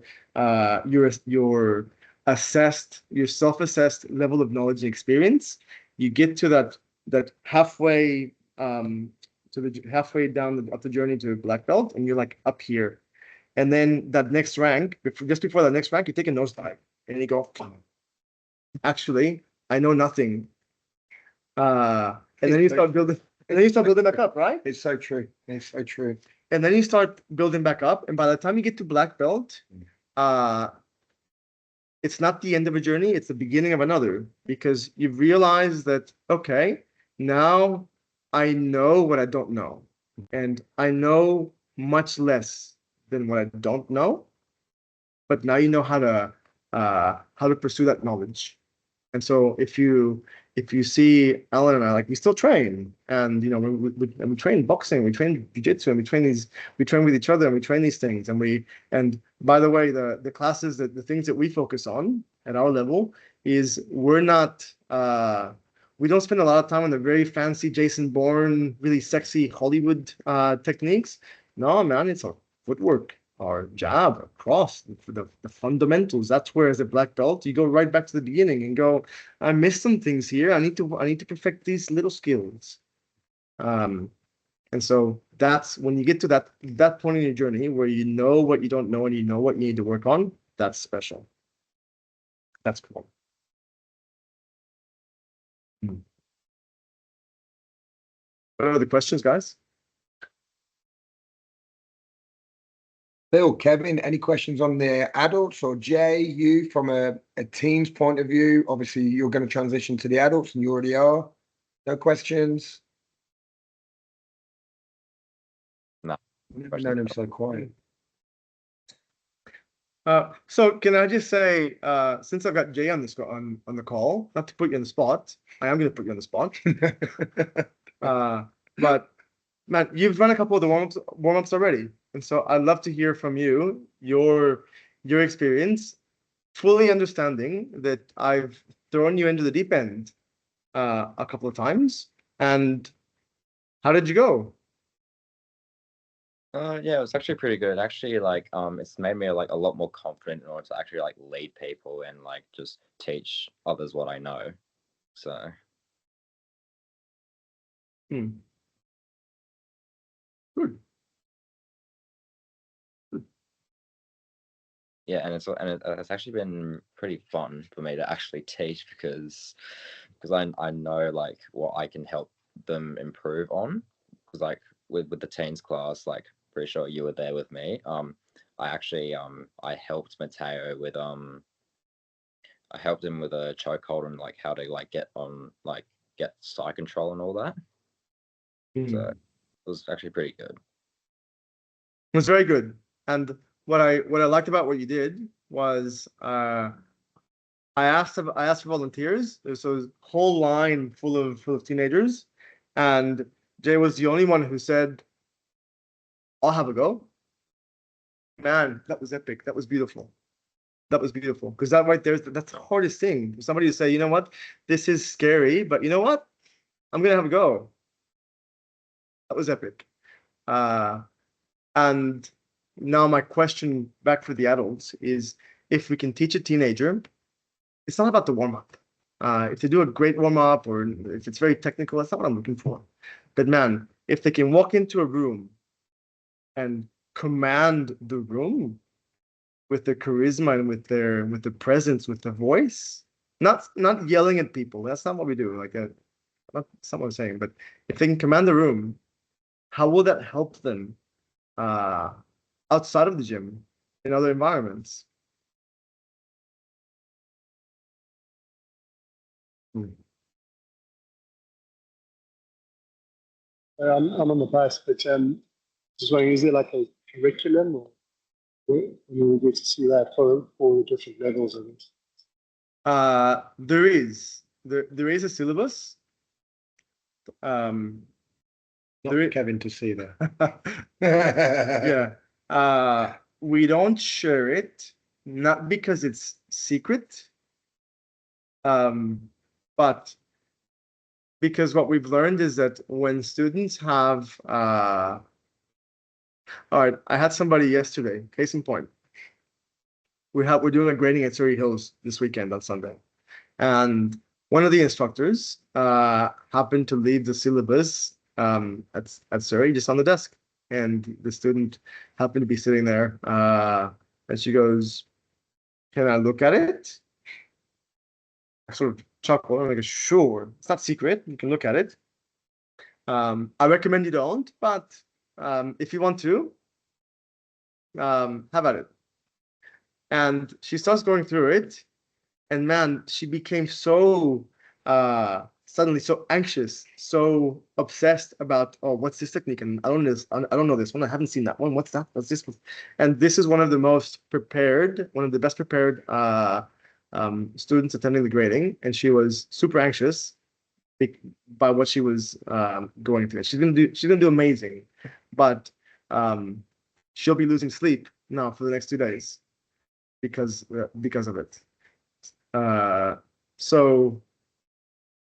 Speaker 1: self-assessed level of knowledge and experience. You get to that halfway halfway down up the journey to black belt, and you're like up here. And then that next rank, just before that next rank, you take a nosedive, and you go, actually, I know nothing. And then you start building, back up, right?
Speaker 3: It's so true. It's so true.
Speaker 1: And then you start building back up, and by the time you get to black belt, it's not the end of a journey, it's the beginning of another, because you've realized that, okay, now I know what I don't know, and I know much less than what I don't know, but now you know how to pursue that knowledge. And so if you see Alan and I, like, we still train, and we train boxing, we train jiu-jitsu, and we train with each other, and we train these things, and by the way, the classes, the things that we focus on at our level is we don't spend a lot of time on the very fancy Jason Bourne, really sexy Hollywood techniques. No, man, it's our footwork, our jab, our cross, the fundamentals. That's where, as a black belt, you go right back to the beginning and go, I missed some things here. I need to perfect these little skills. And so that's when you get to that point in your journey where you know what you don't know and you know what you need to work on. That's special. That's cool. What are the questions, guys?
Speaker 3: Bill, Kevin, any questions on the adults, or Jay, you from a teen's point of view? Obviously, you're going to transition to the adults, and you already are. No questions?
Speaker 7: No.
Speaker 3: Never known him so quiet.
Speaker 1: So can I just say, since I've got Jay on the call, not to put you on the spot, I am going to put you on the spot. But Matt, you've run a couple of the warm-ups already, and so I'd love to hear from you your experience, fully understanding that I've thrown you into the deep end a couple of times, and how did you go?
Speaker 7: Yeah, it was actually pretty good. Actually, like, it's made me like a lot more confident in order to actually like lead people and like just teach others what I know. So.
Speaker 1: Good.
Speaker 7: Yeah, and it's actually been pretty fun for me to actually teach because I know like what I can help them improve on. Because like with the teens class, like pretty sure you were there with me. I actually I helped Matteo with I helped him with a chokehold and like how to like get side control and all that. So it was actually pretty good.
Speaker 1: It was very good. And what I liked about what you did was I asked for volunteers. There's a whole line full of teenagers, and Jay was the only one who said, I'll have a go. Man, that was epic. That was beautiful. that was beautiful, because that right there, that's the hardest thing. For somebody to say, you know what, this is scary, but you know what, I'm gonna have a go. That was epic. And now my question back for the adults is, if we can teach a teenager, it's not about the warm-up. If they do a great warm-up, or if it's very technical, that's not what I'm looking for. But man, if they can walk into a room and command the room with their charisma and with their presence, with their voice, not yelling at people. That's not what we do. Like that's not what I'm saying. But if they can command the room, how will that help them outside of the gym in other environments?
Speaker 8: I'm on the bus, but just wondering, is there like a curriculum, or we get to see that for all the different levels of it?
Speaker 1: There is a syllabus.
Speaker 3: Not
Speaker 1: There is,
Speaker 3: Kevin to see there.
Speaker 1: yeah. We don't share it, not because it's secret, but because what we've learned is that when students have, all right, I had somebody yesterday, case in point. We're doing a grading at Surrey Hills this weekend on Sunday, and one of the instructors happened to leave the syllabus at Surrey just on the desk, and the student happened to be sitting there, and she goes, "Can I look at it?" I sort of chuckle, and I go, "Sure, it's not secret, you can look at it. I recommend you don't, but if you want to, have at it." And she starts going through it, and man, she became so suddenly so anxious, so obsessed about, oh, what's this technique? And I don't know this one. I haven't seen that one. What's that? What's this one? And this is one of the best prepared students attending the grading, and she was super anxious by what she was going through. She's gonna do amazing, but she'll be losing sleep now for the next 2 days because of it. So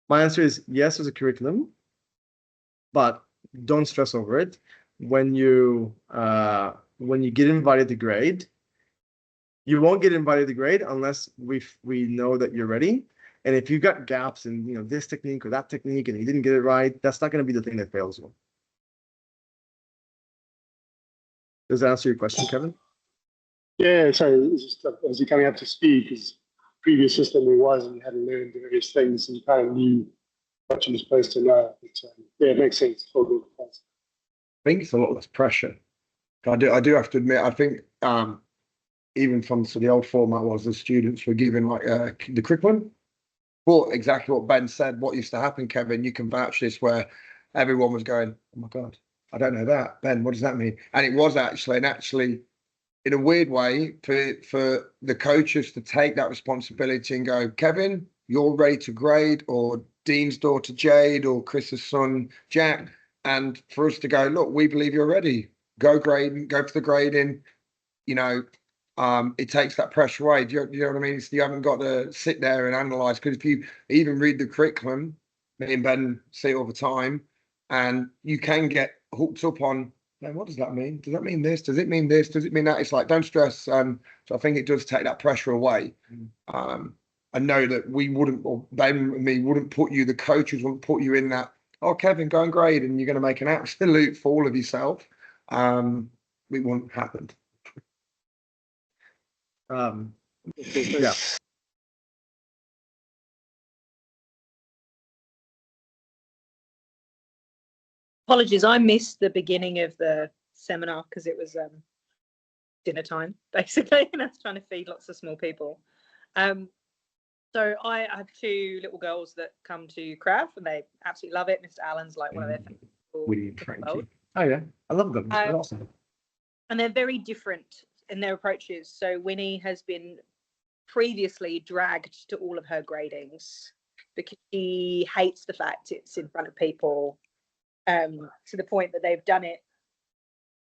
Speaker 1: my answer is yes, there's a curriculum, but don't stress over it. When you get invited to grade, you won't get invited to grade unless we know that you're ready. And if you've got gaps in this technique or that technique and you didn't get it right, that's not going to be the thing that fails you. Does that answer your question, Kevin?
Speaker 8: Yeah, so it's just as you're coming up to speed, because previous system there was, and you had to learn the various things, and you kind of knew what you were supposed to know. But, yeah, it makes sense. It's all good. Thanks.
Speaker 3: I think it's a lot less pressure. I do have to admit, I think even from the old format was the students were given like the curriculum. Well, exactly what Ben said. What used to happen, Kevin, you can vouch this, where everyone was going, "Oh my God, I don't know that. Ben, what does that mean?" And it was actually in a weird way for the coaches to take that responsibility and go, "Kevin, you're ready to grade," or Dean's daughter Jade, or Chris's son Jack, and for us to go, "Look, we believe you're ready. Go grade, go for the grading." It takes that pressure away. Do you know what I mean? You haven't got to sit there and analyze, because if you even read the curriculum, me and Ben see it all the time, and you can get hooked up on, man, what does that mean? Does that mean this? Does it mean this? Does it mean that? It's like, don't stress. So I think it does take that pressure away. I know that we wouldn't, or Ben and me wouldn't put you, the coaches wouldn't put you in that, "Oh, Kevin, go and grade, and you're going to make an absolute fool of yourself." It wouldn't happen.
Speaker 1: Yeah.
Speaker 9: Apologies, I missed the beginning of the seminar because it was dinner time, basically, and I was trying to feed lots of small people. So I have 2 little girls that come to Craft, and they absolutely love it. Mr. Allen's like one of their favorite people.
Speaker 1: Oh yeah, I love them. They're awesome.
Speaker 9: And they're very different in their approaches. So Winnie has been previously dragged to all of her gradings because she hates the fact it's in front of people, to the point that they've done it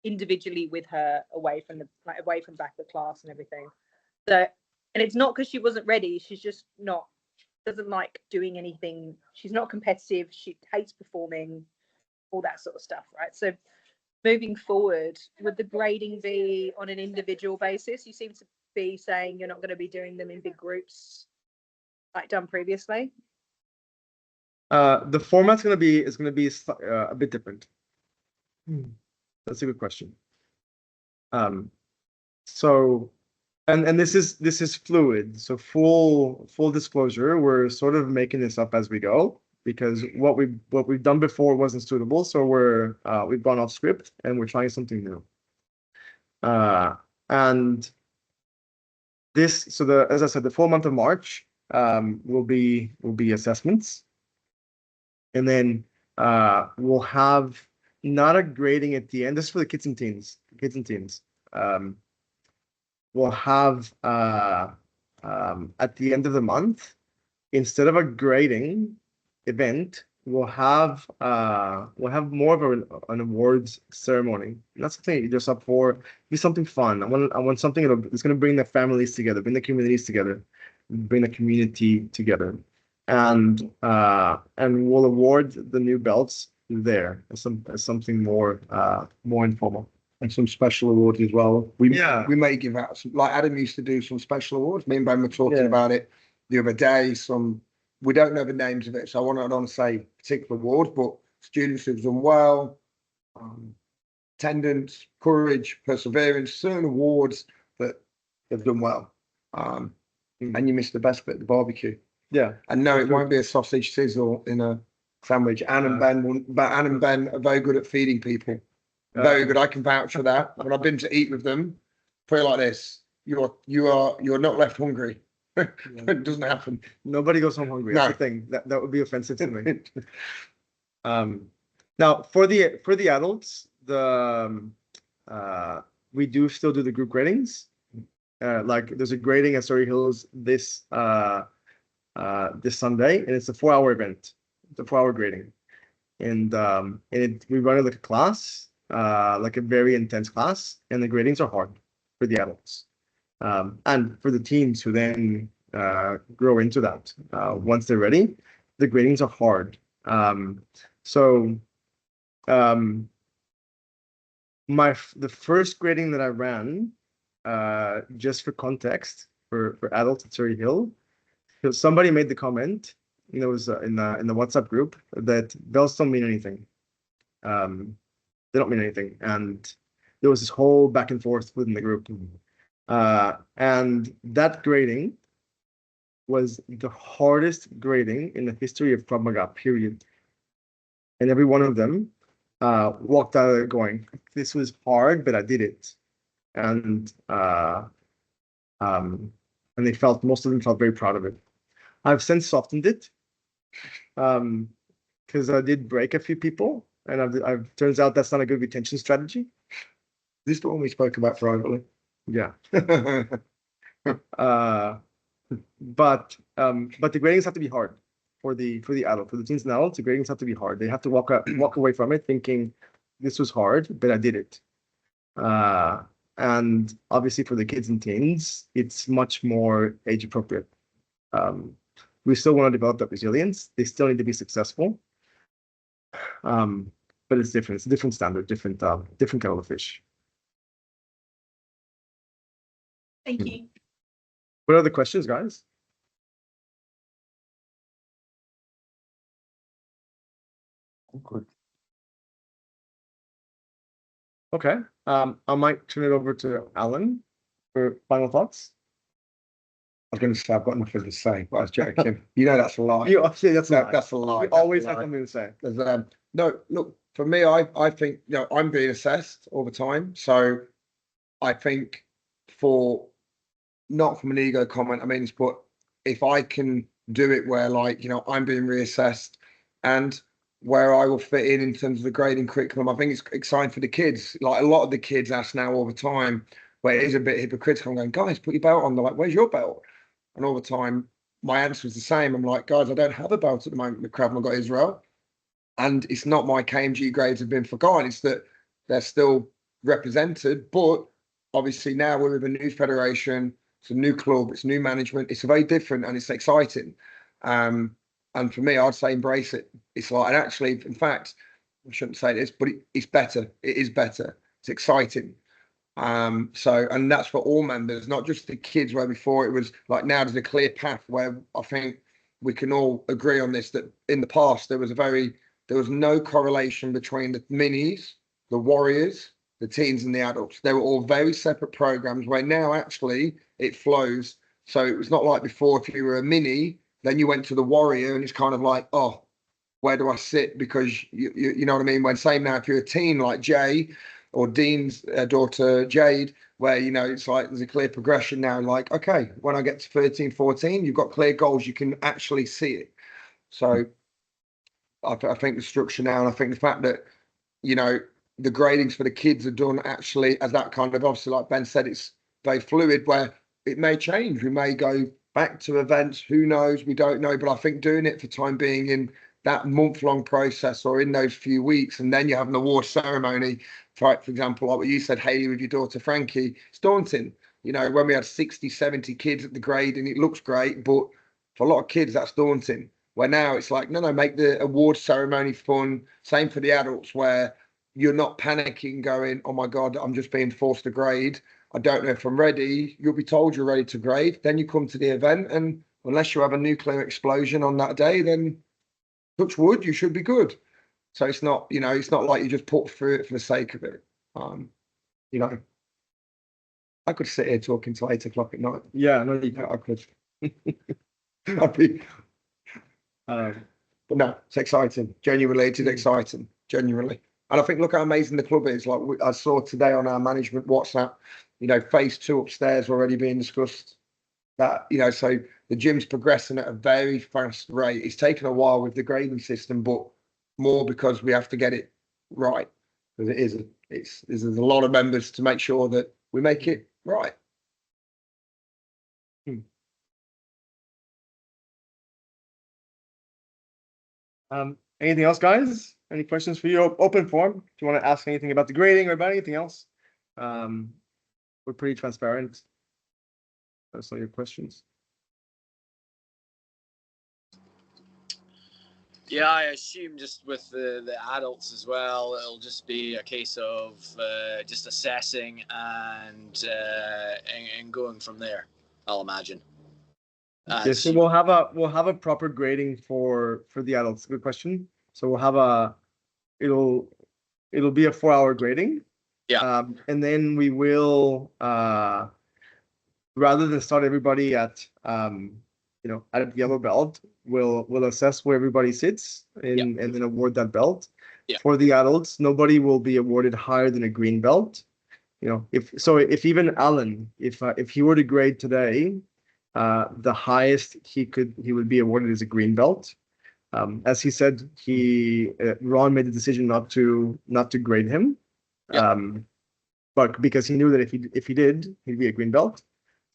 Speaker 9: individually with her away from back of the class and everything. So And it's not because she wasn't ready. She's just not, doesn't like doing anything. She's not competitive. She hates performing, all that sort of stuff, right? So moving forward, would the grading be on an individual basis? You seem to be saying you're not going to be doing them in big groups like done previously.
Speaker 1: The format's going to be a bit different. That's a good question. So, and this is fluid. So full disclosure, we're sort of making this up as we go because what we've done before wasn't suitable. So we've gone off script and we're trying something new. And this, so as I said, the full month of March will be assessments, and then we'll have not a grading at the end. This is for the kids and teens. We'll have at the end of the month, instead of a grading event, we'll have more of an awards ceremony. And that's something you dress up for. Be something fun. I want something that's going to bring the families together, bring the communities together, bring the community together, and we'll award the new belts there as something more informal.
Speaker 3: And some special awards as well. We may give out some, like Adam used to do some special awards. Me and Ben were talking about it the other day. We don't know the names of it, so I don't say particular awards, but students who've done well, attendance, courage, perseverance, certain awards that they've done well. And you missed the best bit, the barbecue.
Speaker 1: Yeah.
Speaker 3: And no, it won't be a sausage sizzle in a sandwich. Anne and Ben are very good at feeding people. Very good. I can vouch for that. When I've been to eat with them, put it like this: you're not left hungry. It doesn't happen.
Speaker 1: Nobody goes home hungry.
Speaker 3: No.
Speaker 1: That's the thing. That would be offensive to me. Now for the adults, we do still do the group gradings. Like there's a grading at Surrey Hills this Sunday, and it's a 4-hour event. It's a 4-hour grading, and we run it like a class. Like a very intense class, and the gradings are hard for the adults, and for the teens who then grow into that. Once they're ready, the gradings are hard. The first grading that I ran, just for context, for adults at Surrey Hill, somebody made the comment, it was in the WhatsApp group, that bells don't mean anything. They don't mean anything, and there was this whole back and forth within the group, and that grading was the hardest grading in the history of Krav Maga, period. And every one of them walked out of there going, "This was hard, but I did it," and most of them felt very proud of it. I've since softened it, because I did break a few people. And I've turns out that's not a good retention strategy.
Speaker 3: This is the one we spoke about privately.
Speaker 1: Yeah. But the gradings have to be hard for the adult, for the teens and adults. The gradings have to be hard. They have to walk away from it thinking this was hard, but I did it. And obviously for the kids and teens, it's much more age appropriate. We still want to develop that resilience. They still need to be successful. But it's different. It's a different standard, different kettle of fish.
Speaker 9: Thank you.
Speaker 1: What are the questions, guys?
Speaker 6: Good.
Speaker 1: Okay. I might turn it over to Alan for final thoughts.
Speaker 3: I was going to say I've got nothing to say, but I was joking. That's a lie.
Speaker 1: That's
Speaker 3: a lie.
Speaker 1: You always have something to say.
Speaker 3: No, look, for me, I think I'm being assessed all the time. So I think not from an ego comment, but if I can do it where I'm being reassessed and where I will fit in terms of the grading curriculum, I think it's exciting for the kids. Like a lot of the kids ask now all the time, where it is a bit hypocritical. I'm going, guys, put your belt on. They're like, where's your belt? And all the time, my answer is the same. I'm like, guys, I don't have a belt at the moment with Krav Maga Israel. And it's not my KMG grades have been forgotten. It's that they're still represented. But obviously now we're with a new federation. It's a new club, it's new management, it's very different and it's exciting. And for me, I'd say embrace it. It's like, and actually, in fact, I shouldn't say this, but it's better. It is better. It's exciting. So, and that's for all members, not just the kids, where before it was like, now there's a clear path where I think we can all agree on this, that in the past there was no correlation between the minis, the warriors, the teens and the adults. They were all very separate programs, where now actually it flows. So it was not like before, if you were a mini, then you went to the warrior and it's kind of like, oh, where do I sit? Because you know what I mean? When saying now, if you're a teen like Jay or Dean's daughter Jade, where, you know, it's like there's a clear progression now, like, okay, when I get to 13, 14, you've got clear goals, you can actually see it. So I think the structure now, and I think the fact that, you know, the gradings for the kids are done actually as that kind of, obviously, like Ben said, it's very fluid, where it may change. We may go back to events, who knows, we don't know. But I think doing it for time being in that month-long process, or in those few weeks, and then you have an award ceremony, for example, like what you said, Hayley, with your daughter Frankie, it's daunting. You know, when we had 60, 70 kids at the grade, and it looks great, but for a lot of kids, that's daunting. Where now it's like, no, make the award ceremony fun. Same for the adults, where you're not panicking going, oh my God, I'm just being forced to grade. I don't know if I'm ready. You'll be told you're ready to grade. Then you come to the event, and unless you have a nuclear explosion on that day, then touch wood, you should be good. So it's not, you know, it's not like you just put through it for the sake of it. You know, I could sit here talking till 8 o'clock at night.
Speaker 1: Yeah, no,
Speaker 3: I could. I'd be, but no, it's exciting. Genuinely, it is exciting. Genuinely. And I think, look how amazing the club is. Like I saw today on our management WhatsApp, you know, phase 2 upstairs already being discussed. That, you know, so the gym's progressing at a very fast rate. It's taken a while with the grading system, but more because we have to get it right. Because there's a lot of members to make sure that we make it right.
Speaker 1: Anything else, guys? Any questions for you? Open forum. If you want to ask anything about the grading or about anything else, we're pretty transparent. That's all your questions.
Speaker 2: Yeah, I assume just with the adults as well, it'll just be a case of just assessing and going from there, I'll imagine.
Speaker 1: Yeah, so we'll have a proper grading for the adults. Good question. So we'll have it'll be a 4-hour grading.
Speaker 2: Yeah.
Speaker 1: And then we will rather than start everybody at at yellow belt, we'll assess where everybody sits and then award that belt.
Speaker 2: Yeah.
Speaker 1: For the adults, nobody will be awarded higher than a green belt. You know, if even Alan, if he were to grade today, the highest he would be awarded is a green belt. As he said, Ron made the decision not to grade him, but because he knew that if he did, he'd be a green belt.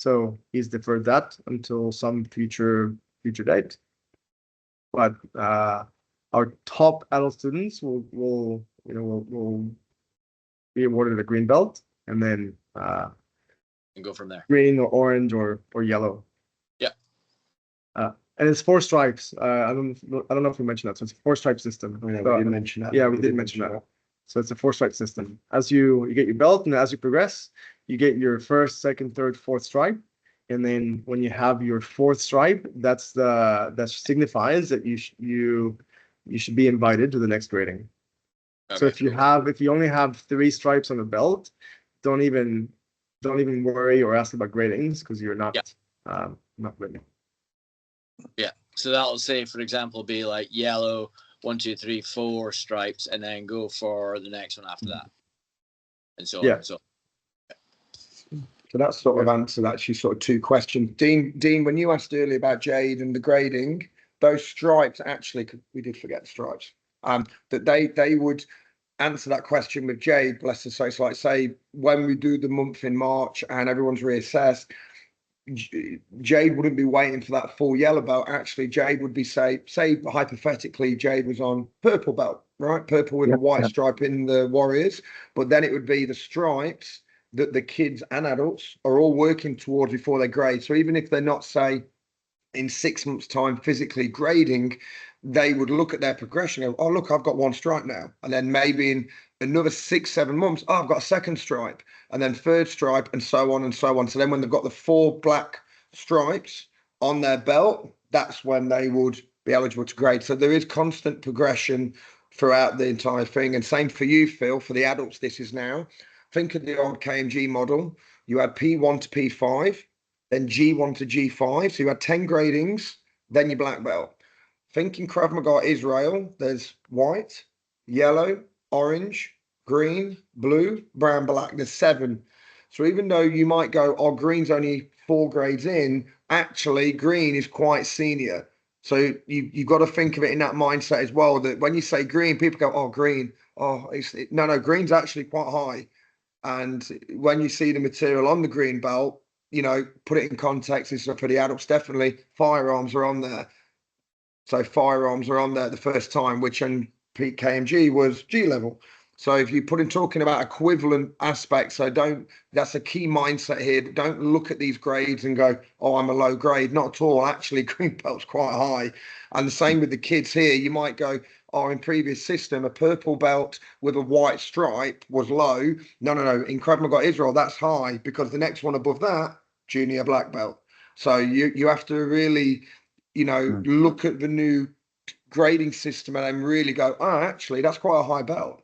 Speaker 1: So he's deferred that until some future date. But our top adult students will be awarded a green belt, and then
Speaker 2: and go from there.
Speaker 1: Green or orange or yellow.
Speaker 2: Yeah.
Speaker 1: And it's 4 stripes. I don't know if we mentioned that. So it's a 4-stripe system.
Speaker 3: Yeah, we did mention that.
Speaker 1: Yeah, we did mention that. So it's a 4-stripe system. As you get your belt, and as you progress, you get your 1st, 2nd, 3rd, 4th stripe. And then when you have your 4th stripe, that signifies that you should be invited to the next grading. Okay. So if you only have 3 stripes on the belt, don't even worry or ask about gradings, because you're not ready.
Speaker 2: Yeah. So that'll say, for example, be like yellow, 1, 2, 3, 4 stripes, and then go for the next one after that, and so on. So
Speaker 3: that's sort of answered actually sort of 2 questions. Dean, when you asked earlier about Jade and the grading, those stripes actually, we did forget the stripes. That they would answer that question with Jade, bless her. So it's like, say, when we do the month in March and everyone's reassessed, Jade wouldn't be waiting for that full yellow belt. Actually, Jade would be say hypothetically, Jade was on purple belt, right? Purple with a white stripe in the Warriors, but then it would be the stripes that the kids and adults are all working towards before they grade. So even if they're not, say, in 6 months' time physically grading, they would look at their progression and go, oh, look, I've got one stripe now. And then maybe in another 6, 7 months, oh, I've got a second stripe, and then third stripe, and so on and so on. So then when they've got the 4 black stripes on their belt, that's when they would be eligible to grade. So there is constant progression throughout the entire thing. And same for you, Phil, for the adults, this is now. Think of the old KMG model. You had P1 to P5, then G1 to G5. So you had 10 gradings, then your black belt. Think in Krav Maga Israel, there's white, yellow, orange, green, blue, brown, black. There's 7. So even though you might go, oh, green's only 4 grades in, actually green is quite senior. So you've got to think of it in that mindset as well, that when you say green, people go, oh, green. Oh, no, green's actually quite high. And when you see the material on the green belt, you know, put it in context. This is for the adults, definitely. Firearms are on there. So firearms are on there the first time, which in KMG was G level. So if you put in talking about equivalent aspects, so that's a key mindset here. Don't look at these grades and go, oh, I'm a low grade. Not at all. Actually, green belt's quite high. And the same with the kids here. You might go, oh, in previous system, a purple belt with a white stripe was low. No. In Krav Maga Israel, that's high, because the next one above that, junior black belt. So you have to really, you know, look at the new grading system and then really go, oh, actually, that's quite a high belt.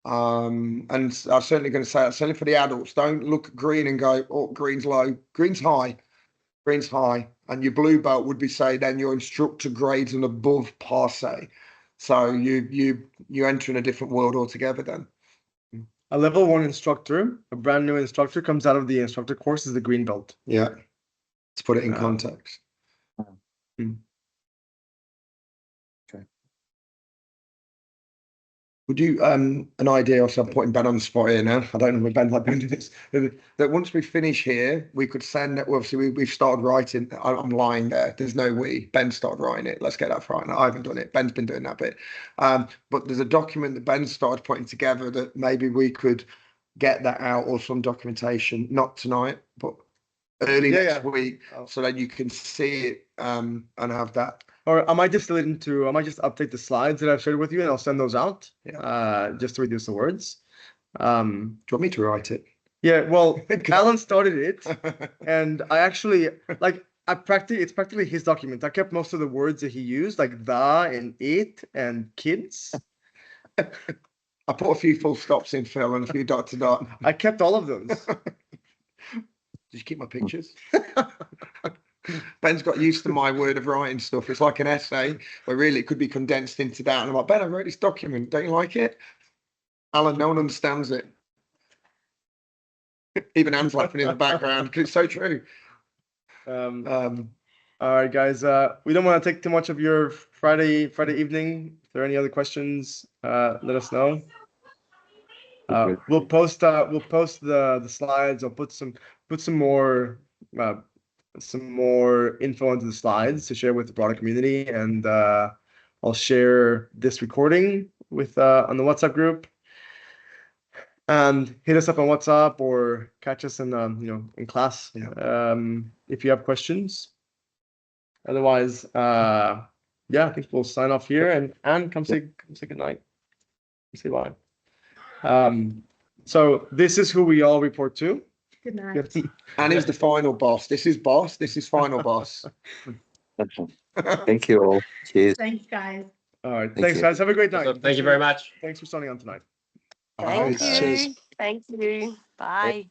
Speaker 3: And I'm certainly going to say that, certainly for the adults, don't look at green and go, oh, green's low. Green's high. Green's high. And your blue belt would be, say, then your instructor grades and above par se. So you enter in a different world altogether then.
Speaker 1: A level 1 instructor, a brand new instructor, comes out of the instructor course as the green belt.
Speaker 3: Yeah. Let's put it in context. Would you an idea? Also, I'm putting Ben on the spot here now. I don't know if Ben like doing this. That once we finish here, we could send. Obviously, we've started writing. I'm lying there. There's no we. Ben started writing it. Let's get that right. I haven't done it. Ben's been doing that bit. But there's a document that Ben started putting together that maybe we could get that out, or some documentation. Not tonight, but early next week, so that you can see it and have that.
Speaker 1: Or I might just update the slides that I've shared with you, and I'll send those out. Just to reduce the words.
Speaker 3: Do you want me to write it?
Speaker 1: Yeah, well, Alan started it, and I actually it's practically his document. I kept most of the words that he used, like the and it and kids.
Speaker 3: I put a few full stops in, Phil, and a few dot to dot.
Speaker 1: I kept all of those.
Speaker 3: Did you keep my pictures? Ben's got used to my word of writing stuff. It's like an essay, but really it could be condensed into that. And I'm like, Ben, I wrote this document. Don't you like it? Alan, no one understands it. Even Anne's laughing in the background because it's so true.
Speaker 1: All right, guys. We don't want to take too much of your Friday evening. If there are any other questions, let us know. We'll post the slides. I'll put some more info into the slides to share with the broader community, and I'll share this recording with on the WhatsApp group. And hit us up on WhatsApp or catch us in in class if you have questions. Otherwise, I think we'll sign off here, and come say good night. Say bye. So this is who we all report to.
Speaker 9: Good night.
Speaker 3: And he's the final boss. This is boss. This is final boss.
Speaker 6: Thank you all. Cheers.
Speaker 9: Thanks, guys.
Speaker 1: All right. Thanks, guys. Have a great night.
Speaker 4: So, thank you very much.
Speaker 1: Thanks for signing on tonight.
Speaker 5: Thank
Speaker 3: Cheers.
Speaker 5: you. Thank you. Bye.